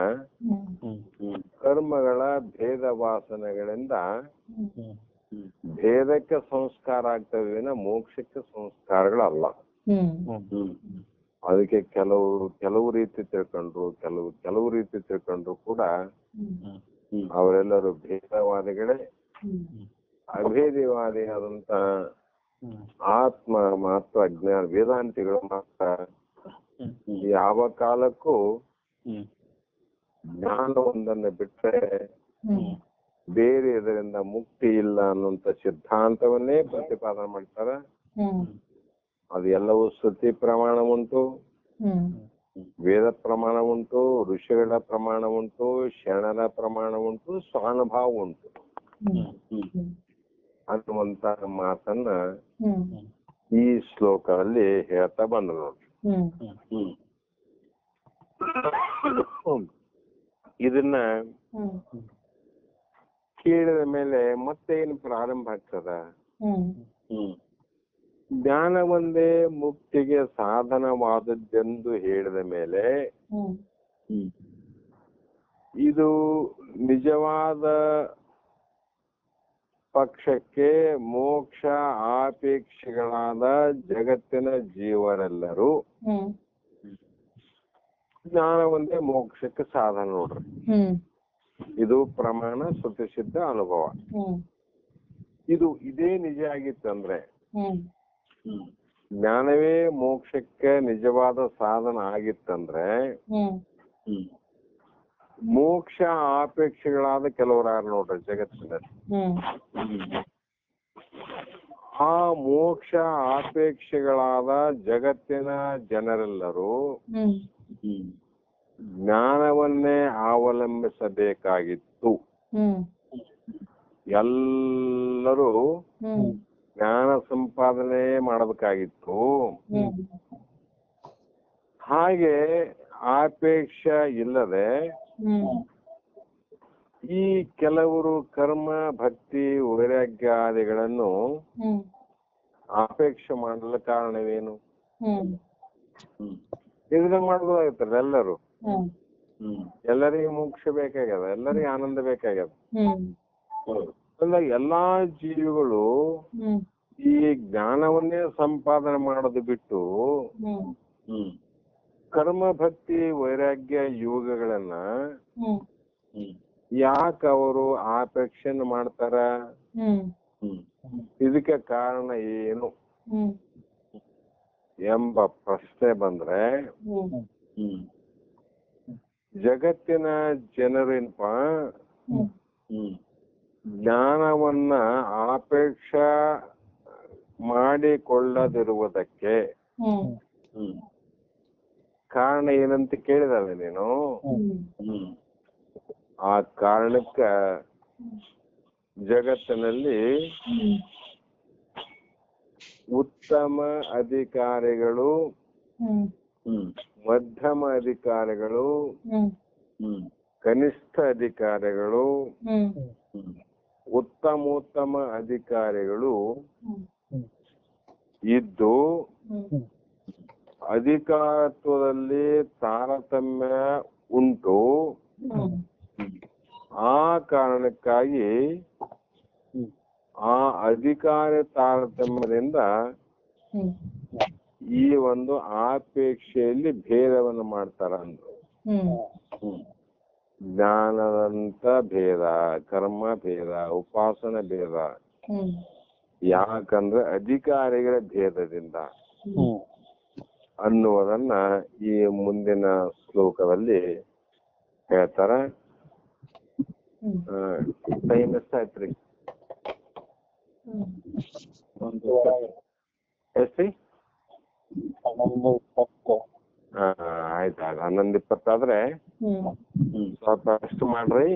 ಕರ್ಮಗಳ ಭೇದ ವಾಸನೆಗಳಿಂದ ಭೇದಕ್ಕೆ ಸಂಸ್ಕಾರ ಆಗ್ತವೆ ವಿನಃ ಮೋಕ್ಷಕ್ಕೆ ಸಂಸ್ಕಾರಗಳಲ್ಲ. ಅದಕ್ಕೆ ಕೆಲವು ರೀತಿ ತಿಳ್ಕೊಂಡ್ರು, ಕೆಲವು ರೀತಿ ತಿಳ್ಕೊಂಡ್ರು ಕೂಡ ಅವರೆಲ್ಲರೂ ಭೇದವಾದಿಗಳೇ. ಅಭೇದವಾದಿಯಾದಂತ ಆತ್ಮ ಮಾತ್ರ ಅಜ್ಞಾನ ವೇದಾಂತಿಗಳು ಮಾತ್ರ ಯಾವ ಕಾಲಕ್ಕೂ ಜ್ಞಾನವೊಂದನ್ನು ಬಿಟ್ಟರೆ ಬೇರೆ ಇದರಿಂದ ಮುಕ್ತಿ ಇಲ್ಲ ಅನ್ನುವಂತ ಸಿದ್ಧಾಂತವನ್ನೇ ಪ್ರತಿಪಾದನೆ ಮಾಡ್ತಾರ. ಅದು ಎಲ್ಲವೂ ಶ್ರುತಿ ಪ್ರಮಾಣ ಉಂಟು, ವೇದ ಪ್ರಮಾಣ ಉಂಟು, ಋಷಿಗಳ ಪ್ರಮಾಣ ಉಂಟು, ಶರಣರ ಪ್ರಮಾಣ ಉಂಟು, ಸ್ವಾನುಭಾವ ಉಂಟು ಅನ್ನುವಂತ ಮಾತನ್ನ ಈ ಶ್ಲೋಕದಲ್ಲಿ ಹೇಳ್ತಾ ಬಂದ್ರು ನೋಡ್ರಿ. ಇದನ್ನ ಕೇಳಿದ ಮೇಲೆ ಮತ್ತೆ ಏನು ಪ್ರಾರಂಭ ಆಗ್ತದ? ಜ್ಞಾನ ಒಂದೇ ಮುಕ್ತಿಗೆ ಸಾಧನವಾದದ್ದೆಂದು ಹೇಳಿದ ಮೇಲೆ ಇದು ನಿಜವಾದ ಪಕ್ಷಕ್ಕೆ ಮೋಕ್ಷ ಆಪೇಕ್ಷಿಗಳಾದ ಜಗತ್ತಿನ ಜೀವರೆಲ್ಲರೂ ಜ್ಞಾನ ಒಂದೇ ಮೋಕ್ಷಕ್ಕೆ ಸಾಧನ ನೋಡ್ರಿ. ಇದು ಪ್ರಮಾಣ ಸುತಸಿದ್ಧ ಅನುಭವ. ಇದೇ ನಿಜ ಆಗಿತ್ತಂದ್ರೆ ಜ್ಞಾನವೇ ಮೋಕ್ಷಕ್ಕೆ ನಿಜವಾದ ಸಾಧನ ಆಗಿತ್ತಂದ್ರೆ ಮೋಕ್ಷ ಆಪೇಕ್ಷೆಗಳಾದ ಕೆಲವರಾರು ನೋಡ್ರಿ ಜಗತ್ತಿನಲ್ಲಿ. ಆ ಮೋಕ್ಷ ಆಪೇಕ್ಷೆಗಳಾದ ಜಗತ್ತಿನ ಜನರೆಲ್ಲರೂ ಜ್ಞಾನವನ್ನೇ ಅವಲಂಬಿಸಬೇಕಾಗಿತ್ತು. ಎಲ್ಲರೂ ಜ್ಞಾನ ಸಂಪಾದನೆ ಮಾಡಬೇಕಾಗಿತ್ತು. ಹಾಗೆ ಆಪೇಕ್ಷ ಇಲ್ಲದೆ ಈ ಕೆಲವರು ಕರ್ಮ ಭಕ್ತಿ ವೈರಾಗ್ಯಾದಿಗಳನ್ನು ಆಪೇಕ್ಷೆ ಮಾಡಲು ಕಾರಣವೇನು? ಇದನ್ನ ಮಾಡ್ಬೋದಾಗಿತ್ತಲ್ಲ ಎಲ್ಲರೂ. ಎಲ್ಲರಿಗೂ ಮೋಕ್ಷ ಬೇಕಾಗ್ಯದ, ಎಲ್ಲರಿಗೂ ಆನಂದ ಬೇಕಾಗ್ಯದ. ಎಲ್ಲಾ ಜೀವಿಗಳು ಈ ಜ್ಞಾನವನ್ನೇ ಸಂಪಾದನೆ ಮಾಡೋದು ಬಿಟ್ಟು ಕರ್ಮ ಭಕ್ತಿ ವೈರಾಗ್ಯ ಯೋಗಗಳನ್ನ ಯಾಕೆ ಅವರು ಆಪೇಕ್ಷೆಯನ್ನು ಮಾಡ್ತಾರ? ಇದಕ್ಕೆ ಕಾರಣ ಏನು ಎಂಬ ಪ್ರಶ್ನೆ ಬಂದ್ರೆ ಜಗತ್ತಿನ ಜನರೇನಪ್ಪ ಜ್ಞಾನವನ್ನ ಆಪೇಕ್ಷ ಮಾಡಿಕೊಳ್ಳದಿರುವುದಕ್ಕೆ ಕಾರಣ ಏನಂತ ಕೇಳಿದಲ್ಲ ನೀನು. ಆ ಕಾರಣಕ್ಕ ಜಗತ್ತಿನಲ್ಲಿ ಉತ್ತಮ ಅಧಿಕಾರಿಗಳು, ಮಧ್ಯಮ ಅಧಿಕಾರಿಗಳು, ಕನಿಷ್ಠ ಅಧಿಕಾರಿಗಳು, ಉತ್ತಮೋತ್ತಮ ಅಧಿಕಾರಿಗಳು ಇದ್ದು ಅಧಿಕಾರತ್ವದಲ್ಲಿ ತಾರತಮ್ಯ ಉಂಟು. ಆ ಕಾರಣಕ್ಕಾಗಿ ಆ ಅಧಿಕಾರ ತಾರತಮ್ಯದಿಂದ ಈ ಒಂದು ಆಪೇಕ್ಷೆಯಲ್ಲಿ ಭೇದವನ್ನು ಮಾಡ್ತಾರ ಅಂದ್ರು. ಜ್ಞಾನದಂತ ಭೇದ, ಕರ್ಮ ಭೇದ, ಉಪಾಸನ ಭೇದ. ಯಾಕಂದ್ರೆ ಅಧಿಕಾರಿಗಳ ಭೇದದಿಂದ ಅನ್ನುವುದನ್ನ ಈ ಮುಂದಿನ ಶ್ಲೋಕದಲ್ಲಿ ಹೇಳ್ತಾರ. ಟೈಮ್ ಎಷ್ಟಾಯ್ತ್ರಿ? ಎಷ್ಟ್ರಿ? 11:20. ಆಯ್ತಾ, 11:20 ಸ್ವಲ್ಪ ಅಷ್ಟು ಮಾಡ್ರಿ.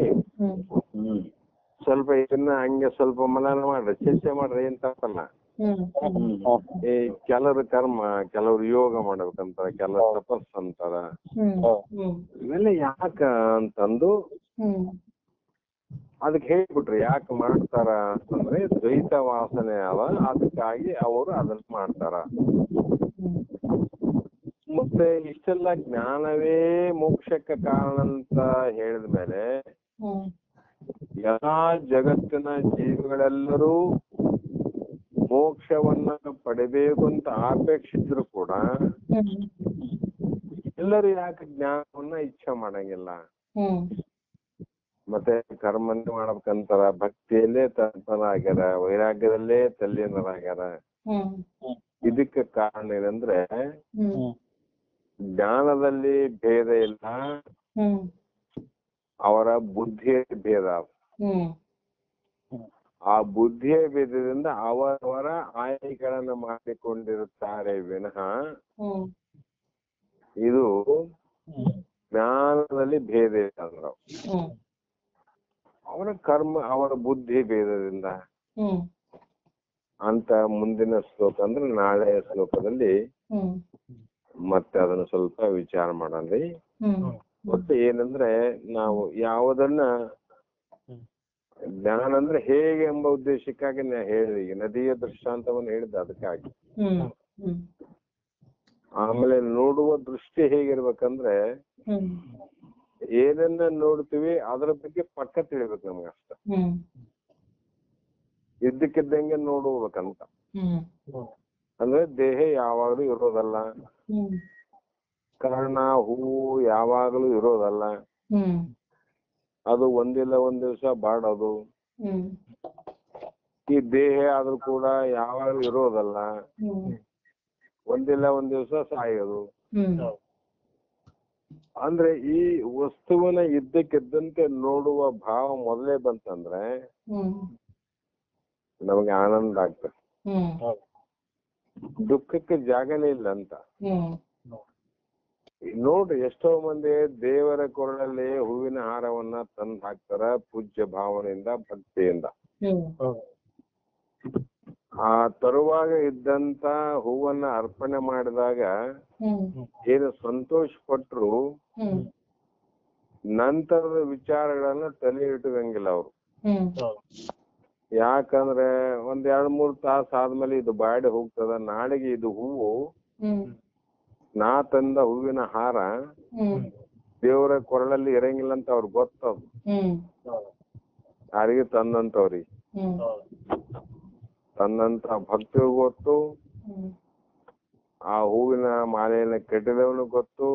ಸ್ವಲ್ಪ ಇದನ್ನ ಹಂಗೆ ಸ್ವಲ್ಪ ಮನನ ಮಾಡ್ರಿ, ಚರ್ಚೆ ಮಾಡ್ರಿ. ಏನ್ ತಪ್ಪಲ್ಲ. ಈ ಕೆಲವ್ರು ಕರ್ಮ, ಕೆಲವ್ರು ಯೋಗ ಮಾಡ್ಬೇಕಂತಾರ, ಕೆಲವ್ರು ತಪಸ್ ಅಂತಾರ. ಇವೆಲ್ಲ ಯಾಕ ಅಂತಂದು ಅದಕ್ಕೆ ಹೇಳ್ಬಿಟ್ರಿ. ಯಾಕೆ ಮಾಡ್ತಾರ ಅಂತಂದ್ರೆ ದ್ವೈತ ವಾಸನೆ ಅವ, ಅದಕ್ಕಾಗಿ ಅವರು ಅದನ್ನ ಮಾಡ್ತಾರ. ಮುಕ್ತ ಮತ್ತೆ ಇಷ್ಟೆಲ್ಲ ಜ್ಞಾನವೇ ಮೋಕ್ಷಕ್ಕೆ ಕಾರಣ ಅಂತ ಹೇಳಿದ್ಮೇಲೆ ಎಲ್ಲಾ ಜಗತ್ತಿನ ಜೀವಿಗಳೆಲ್ಲರೂ ಮೋಕ್ಷವನ್ನ ಪಡಿಬೇಕು ಅಂತ ಅಪೇಕ್ಷಿದ್ರು ಕೂಡ ಎಲ್ಲರೂ ಯಾಕೆ ಜ್ಞಾನವನ್ನ ಇಚ್ಛೆ ಮಾಡಂಗಿಲ್ಲ? ಮತ್ತೆ ಕರ್ಮನ್ನೇ ಮಾಡ್ಬೇಕಂತಾರ, ಭಕ್ತಿಯಲ್ಲೇ ತಲ್ಲೀನರಾಗ್ಯಾರ, ವೈರಾಗ್ಯದಲ್ಲೇ ತಲ್ಲೀನರಾಗ್ಯಾರ. ಇದಕ್ಕೆ ಕಾರಣ ಏನಂದ್ರೆ ಜ್ಞಾನದಲ್ಲಿ ಭೇದ ಇಲ್ಲ, ಅವರ ಬುದ್ಧಿಯ ಭೇದ. ಆ ಬುದ್ಧಿಯ ಭೇದದಿಂದ ಅವರವರ ಆಯ್ಕೆಗಳನ್ನು ಮಾಡಿಕೊಂಡಿರುತ್ತಾರೆ ವಿನಃ ಇದು ಜ್ಞಾನದಲ್ಲಿ ಭೇದ ಇಲ್ಲ ಅಂದ್ರ ಅವರ ಕರ್ಮ ಅವರ ಬುದ್ಧಿ ಭೇದದಿಂದ ಅಂತ ಮುಂದಿನ ಶ್ಲೋಕ ಅಂದ್ರೆ ನಾಳೆ ಶ್ಲೋಕದಲ್ಲಿ ಮತ್ತೆ ಅದನ್ನ ಸ್ವಲ್ಪ ವಿಚಾರ ಮಾಡನ್ರಿ. ಒಟ್ಟು ಏನಂದ್ರೆ ನಾವು ಯಾವುದನ್ನ ಜ್ಞಾನ ಅಂದ್ರೆ ಹೇಗೆ ಎಂಬ ಉದ್ದೇಶಕ್ಕಾಗಿ ನಾ ಹೇಳಿದೆ. ಈಗ ನದಿಯ ದೃಷ್ಟಾಂತವನ್ನು ಹೇಳಿದ್ದೆ ಅದಕ್ಕಾಗಿ. ಆಮೇಲೆ ನೋಡುವ ದೃಷ್ಟಿ ಹೇಗಿರ್ಬೇಕಂದ್ರೆ ಏನನ್ನ ನೋಡ್ತೀವಿ ಅದ್ರ ಬಗ್ಗೆ ಪಕ್ಕ ತಿಳಿಬೇಕು ನಮ್ಗೆ ಅಷ್ಟ. ಇದ್ದಕ್ಕಿದ್ದಂಗೆ ನೋಡ್ಬೇಕಂತ ಅಂದ್ರೆ ದೇಹ ಯಾವಾಗ್ಲೂ ಇರೋದಲ್ಲ, ಕಾರಣ ಹೂವು ಯಾವಾಗಲೂ ಇರೋದಲ್ಲ, ಅದು ಒಂದಿಲ್ಲ ಒಂದ್ ದಿವ್ಸ ಬಾಡೋದು. ಈ ದೇಹ ಆದ್ರೂ ಕೂಡ ಯಾವಾಗಲೂ ಇರೋದಲ್ಲ, ಒಂದಿಲ್ಲ ಒಂದ್ ದಿವ್ಸ ಸಾಯೋದು. ಅಂದ್ರೆ ಈ ವಸ್ತುವನ್ನ ಇದ್ದಕ್ಕಿದ್ದಂತೆ ನೋಡುವ ಭಾವ ಮೊದಲೇ ಬಂತಂದ್ರೆ ನಮಗೆ ಆನಂದ ಆಗ್ತದೆ, ದುಃಖಕ್ಕೆ ಜಾಗನೇ ಇಲ್ಲ ಅಂತ. ನೋಡ್ರಿ ಎಷ್ಟೋ ಮಂದಿ ದೇವರ ಕೊರಳಲ್ಲಿ ಹೂವಿನ ಹಾರವನ್ನ ತಂದು ಹಾಕ್ತಾರ ಪೂಜ್ಯ ಭಾವನೆಯಿಂದ, ಭಕ್ತಿಯಿಂದ. ಆ ತರುವಾಗ ಇದ್ದಂತ ಹೂವನ್ನ ಅರ್ಪಣೆ ಮಾಡಿದಾಗ ಏನು ಸಂತೋಷ ಪಟ್ರು ನಂತರದ ವಿಚಾರಗಳನ್ನ ತಲೆ ಇಟ್ಟುವಂಗಿಲ್ಲ ಅವ್ರು. ಯಾಕಂದ್ರೆ ಒಂದ್ 2-3 ತಾಸು ಆದ್ಮೇಲೆ ಇದು ಬಾಡಿ ಹೋಗ್ತದ, ನಾಳೆಗೆ ಇದು ಹೂವು ನಾ ತಂದ ಹೂವಿನ ಹಾರ ದೇವರ ಕೊರಳಲ್ಲಿ ಇರಂಗಿಲ್ಲ ಅಂತ ಅವ್ರಿಗೆ ಗೊತ್ತದು. ಯಾರಿಗೆ ತಂದಂತವ್ರಿಗೆ, ತಂದಂತ ಭಕ್ತಿಗೂ ಗೊತ್ತು, ಆ ಹೂವಿನ ಮಾಲೆಯನ್ನ ಕಟ್ಟಿದವನು ಗೊತ್ತು,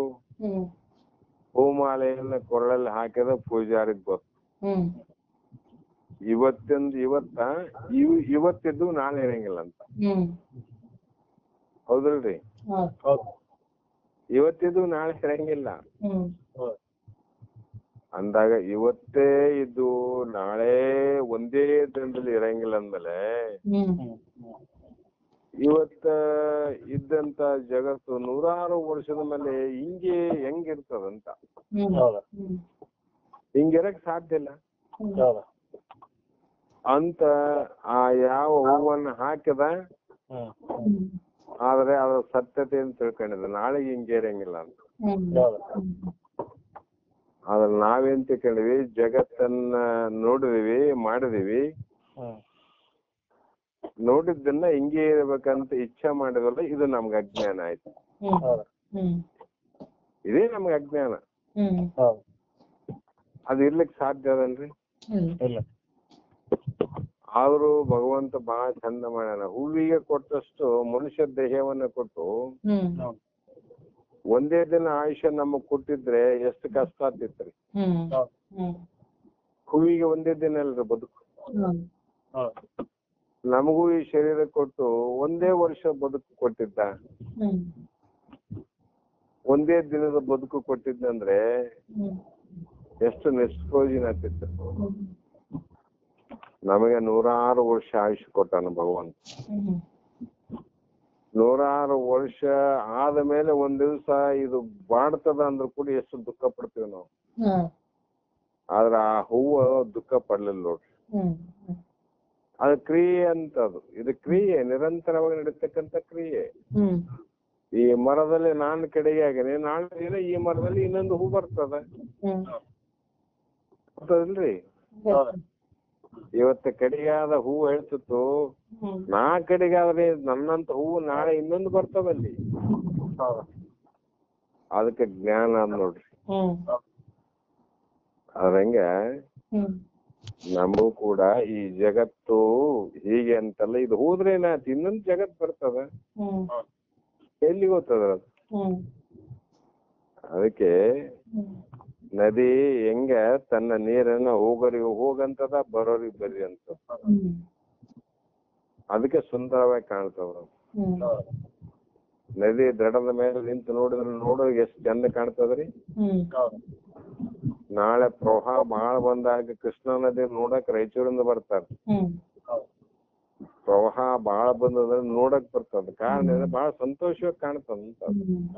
ಹೂ ಮಾಲೆಯನ್ನ ಕೊರಳಲ್ಲಿ ಹಾಕಿದ ಪೂಜಾರಿಗ್ ಗೊತ್ತು. ಇವತ್ತಿದ್ದು ನಾಳೆ ಇರಂಗಿಲ್ಲ ಅಂತ. ಹೌದಲ್ರಿ? ಇವತ್ತಿದ್ದು ನಾಳೆ ಇರಂಗಿಲ್ಲ ಅಂದಾಗ ಇವತ್ತೇ ಇದ್ದು ನಾಳೆ ಒಂದೇ ದಿನದಲ್ಲಿ ಇರಂಗಿಲ್ಲ ಅಂದ್ಮೇಲೆ ಇವತ್ತ ಇದ್ದಂತ ಜಗತ್ತು 100 ವರ್ಷದ ಮೇಲೆ ಹಿಂಗೆ ಹೆಂಗಿರ್ತದಂತ. ಹಿಂಗಿರಕ್ ಸಾಧ್ಯ ಇಲ್ಲ ಅಂತ ಆ ಯಾವ ಹೂವನ್ನ ಹಾಕಿದ ಆದ್ರೆ ಅದ್ರ ಸತ್ಯತೆಯನ್ನು ತಿಳ್ಕೊಂಡಿದ ನಾಳೆಗೆ ಹಿಂಗೆ ಇರಂಗಿಲ್ಲ ಅಂತ. ಆದ್ರೆ ನಾವೇನ್ ತಿಳ್ಕೊಂಡಿವಿ, ಜಗತ್ತನ್ನ ನೋಡಿದೀವಿ, ಮಾಡಿದೀವಿ, ನೋಡಿದ್ದನ್ನ ಹಿಂಗೆ ಇರ್ಬೇಕಂತ ಇಚ್ಛೆ ಮಾಡಿದ್ರಲ್ಲ, ಇದು ನಮ್ಗೆ ಅಜ್ಞಾನ ಆಯ್ತು. ಇದೇ ನಮ್ಗೆ ಅಜ್ಞಾನ. ಅದು ಇರ್ಲಿಕ್ಕೆ ಸಾಧ್ಯ ಅದಲ್ರಿ? ಆದ್ರೂ ಭಗವಂತ ಬಹಳ ಚಂದ ಮಾಡ್ಯಾನ. ಹೂವಿಗೆ ಕೊಟ್ಟಷ್ಟು ಮನುಷ್ಯ ದೇಹವನ್ನ ಕೊಟ್ಟು ಒಂದೇ ದಿನ ಆಯುಷ್ಯ ನಮಗ್ ಕೊಟ್ಟಿದ್ರೆ ಎಷ್ಟು ಕಷ್ಟ ಆಗ್ತಿತ್ರಿ. ಹೂವಿಗೆ ಒಂದೇ ದಿನ ಅಲ್ರಿ ಬದುಕು. ನಮಗೂ ಈ ಶರೀರ ಕೊಟ್ಟು ಒಂದೇ ವರ್ಷ ಬದುಕು ಕೊಟ್ಟಿದ್ದ, ಒಂದೇ ದಿನದ ಬದುಕು ಕೊಟ್ಟಿದ್ದಂದ್ರೆ ಎಷ್ಟು ನಿಷ್ಪ್ರಯೋಜನ ಆಗ್ತಿತ್ತು. ನಮಗೆ 100 ವರ್ಷ ಆಯುಷ್ಯ ಕೊಟ್ಟಾನ ಭಗವಂತ. 100 ವರ್ಷ ಆದ ಮೇಲೆ ಒಂದ್ ದಿವ್ಸ ಇದು ಬಾಡ್ತದ ಅಂದ್ರೂ ಕೂಡ ಎಷ್ಟು ದುಃಖ ಪಡ್ತೀವಿ ನಾವು. ಆದ್ರ ಆ ಹೂವು ದುಃಖ ಪಡ್ಲಿಲ್ಲ ನೋಡ್ರಿ. ಅದು ಕ್ರಿಯೆ ಅಂತದು. ಇದು ಕ್ರಿಯೆ, ನಿರಂತರವಾಗಿ ನಡೀತಕ್ಕಂತ ಕ್ರಿಯೆ. ಈ ಮರದಲ್ಲಿ ನಾನು ಕಡೆಗೆ ಆಗೇನೆ, ನಾಳೆ ದಿನ ಈ ಮರದಲ್ಲಿ ಇನ್ನೊಂದು ಹೂ ಬರ್ತದ, ಗೊತ್ತದಲ್ರಿ? ಇವತ್ತು ಕಡೆಯಾದ ಹೂವು ಹೇಳ್ತಿತ್ತು, ನಾ ಕಡೆಗಾದ್ರೆ ನನ್ನಂತ ಹೂವು ನಾಳೆ ಇನ್ನೊಂದು ಬರ್ತದಲ್ಲಿ. ಅದಕ್ಕೆ ಜ್ಞಾನ ಅದ್ ನೋಡ್ರಿ. ಹ್ಮ್ ಅದಂಗ ಹ್ಮ್ ನಮಗೂ ಕೂಡ ಈ ಜಗತ್ತು ಹೀಗೆ ಅಂತಲ್ಲ, ಇದು ಹೋದ್ರೆ ಏನಾಯ್ತು ಇನ್ನೊಂದ್ ಜಗತ್ ಬರ್ತದ, ಹ್ಮ್ ಎಲ್ಲಿ ಗೊತ್ತದ ಅದು. ಹ್ಮ್ ಅದಕ್ಕೆ ಹ್ಮ್ ನದಿ ಹೆಂಗ ತನ್ನ ನೀರನ್ನ ಹೋಗೋರಿಗೆ ಹೋಗಂತದ, ಬರೋರಿಗೆ ಬರ್ರಿ ಅಂತ. ಹ್ಮ್ ಅದಕ್ಕೆ ಸುಂದರವಾಗಿ ಕಾಣ್ತದ. ಹ್ಮ್ ನದಿ ದಡದ ಮೇಲೆ ನಿಂತು ನೋಡಿದ್ರೆ ಎಷ್ಟ್ ಚಂದ ಕಾಣ್ತದ್ರಿ. ಹ್ಮ್ ನಾಳೆ ಪ್ರವಾಹ ಬಾಳ ಬಂದಾಗ ಕೃಷ್ಣಾ ನದಿ ನೋಡಕ್ ರಾಯಚೂರಿಂದ ಬರ್ತಾರ. ಹ್ಮ್ ಪ್ರವಾಹ ಬಾಳ ಬಂದದ್ರ ನೋಡಕ್ ಬರ್ತದ. ಕಾರಣ ಬಹಳ ಸಂತೋಷವಾಗಿ ಕಾಣ್ತದಂತ.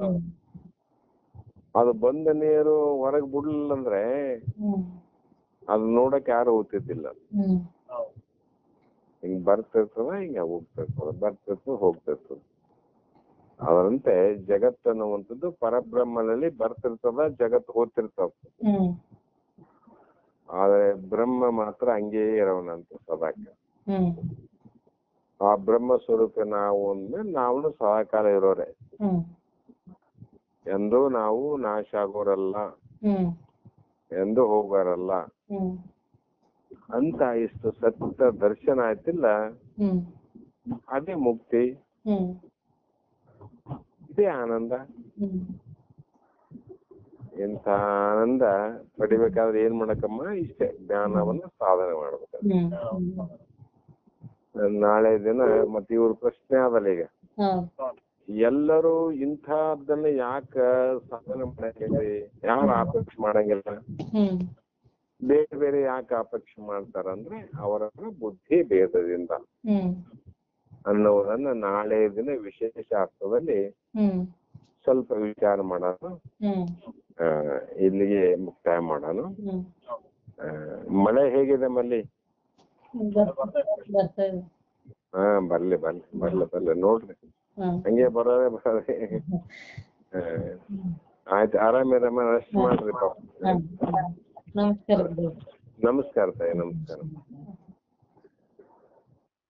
ಹ್ಮ್ ಅದು ಬಂದ ನೀರು ಹೊರಗ್ ಬಿಡ್ಲಿಲ್ಲ ಅಂದ್ರೆ ಹ್ಮ್ ಅದ್ ನೋಡಕ್ ಯಾರು ಹೋಗ್ತಿದ್ದಿಲ್ಲ. ಹ್ಮ್ ಹಿಂಗ್ ಬರ್ತಿರ್ತದ, ಹಿಂಗ ಹೋಗ್ತಿರ್ತದ, ಬರ್ತಿರ್ತದ, ಹೋಗ್ತಿರ್ತದ. ಅದರಂತೆ ಜಗತ್ತು ಅನ್ನುವಂಥದ್ದು ಪರಬ್ರಹ್ಮನಲ್ಲಿ ಬರ್ತಿರ್ತದ, ಜಗತ್ತು ಹೋಗ್ತಿರ್ತದ. ಹ್ಮ್ ಆದ್ರೆ ಬ್ರಹ್ಮ ಮಾತ್ರ ಹಂಗೇ ಇರೋನಂತ ಸದಾಕ. ಹ್ಮ್ ಆ ಬ್ರಹ್ಮ ಸ್ವರೂಪ ನಾವು ಅಂದ್ರೆ ನಾವು ಸದಾಕಾಲ ಇರೋರೆ. ಹ್ಮ್ ಎಂದೂ ನಾವು ನಾಶ ಆಗೋರಲ್ಲ, ಹ್ಮ್ ಎಂದು ಹೋಗೋರಲ್ಲ ಹ್ಮ್ ಅಂತ ಇಷ್ಟು ಸತ್ಯ ದರ್ಶನ ಆಯ್ತಿಲ್ಲ, ಹ್ಮ್ ಅದೇ ಮುಕ್ತಿ, ಹ್ಮ್ ಇದೇ ಆನಂದ. ಹ್ಮ್ ಇಂಥ ಆನಂದ ಪಡಿಬೇಕಾದ್ರೆ ಏನ್ ಮಾಡಕಮ್ಮ, ಇಷ್ಟೇ ಜ್ಞಾನವನ್ನ ಸಾಧನೆ ಮಾಡ್ಬೇಕು. ನಾಳೆ ದಿನ ಮತ್ತೆ ಇವ್ರ ಪ್ರಶ್ನೆ ಆದಲ್ಲ ಈಗ, ಎಲ್ಲರೂ ಇಂಥದ್ದನ್ನ ಯಾಕ ಸಾಧನೆ ಮಾಡಂಗಿಲ್ರಿ, ಯಾರು ಅಪೇಕ್ಷೆ ಮಾಡಂಗಿಲ್ಲ, ಬೇರೆ ಬೇರೆ ಯಾಕೆ ಅಪೇಕ್ಷೆ ಮಾಡ್ತಾರಂದ್ರೆ ಅವರ ಬುದ್ಧಿ ಭೇದದಿಂದ ಅನ್ನೋದನ್ನ ನಾಳೆ ದಿನ ವಿಶೇಷ ಅರ್ಥದಲ್ಲಿ ಸ್ವಲ್ಪ ವಿಚಾರ ಮಾಡೋಣ. ಇಲ್ಲಿಗೆ ಮುಕ್ತಾಯ ಮಾಡೋಣ. ಮಳೆ ಹೇಗಿದೆ ಮಲ್ಲಿ? ಬರ್ಲಿ ಬರ್ಲಿ ಬರ್ಲಿ ಬರ್ಲಿ ನೋಡ್ರಿ, ಹಂಗೆ ಬರೋದೇ. ಆಯ್ತು, ಆರಾಮಿರಮ್ಮ, ರೆಸ್ಟ್ ಮಾಡ್ರಿ. ನಮಸ್ಕಾರ. ನಮಸ್ಕಾರ ತಾಯಿ, ನಮಸ್ಕಾರ.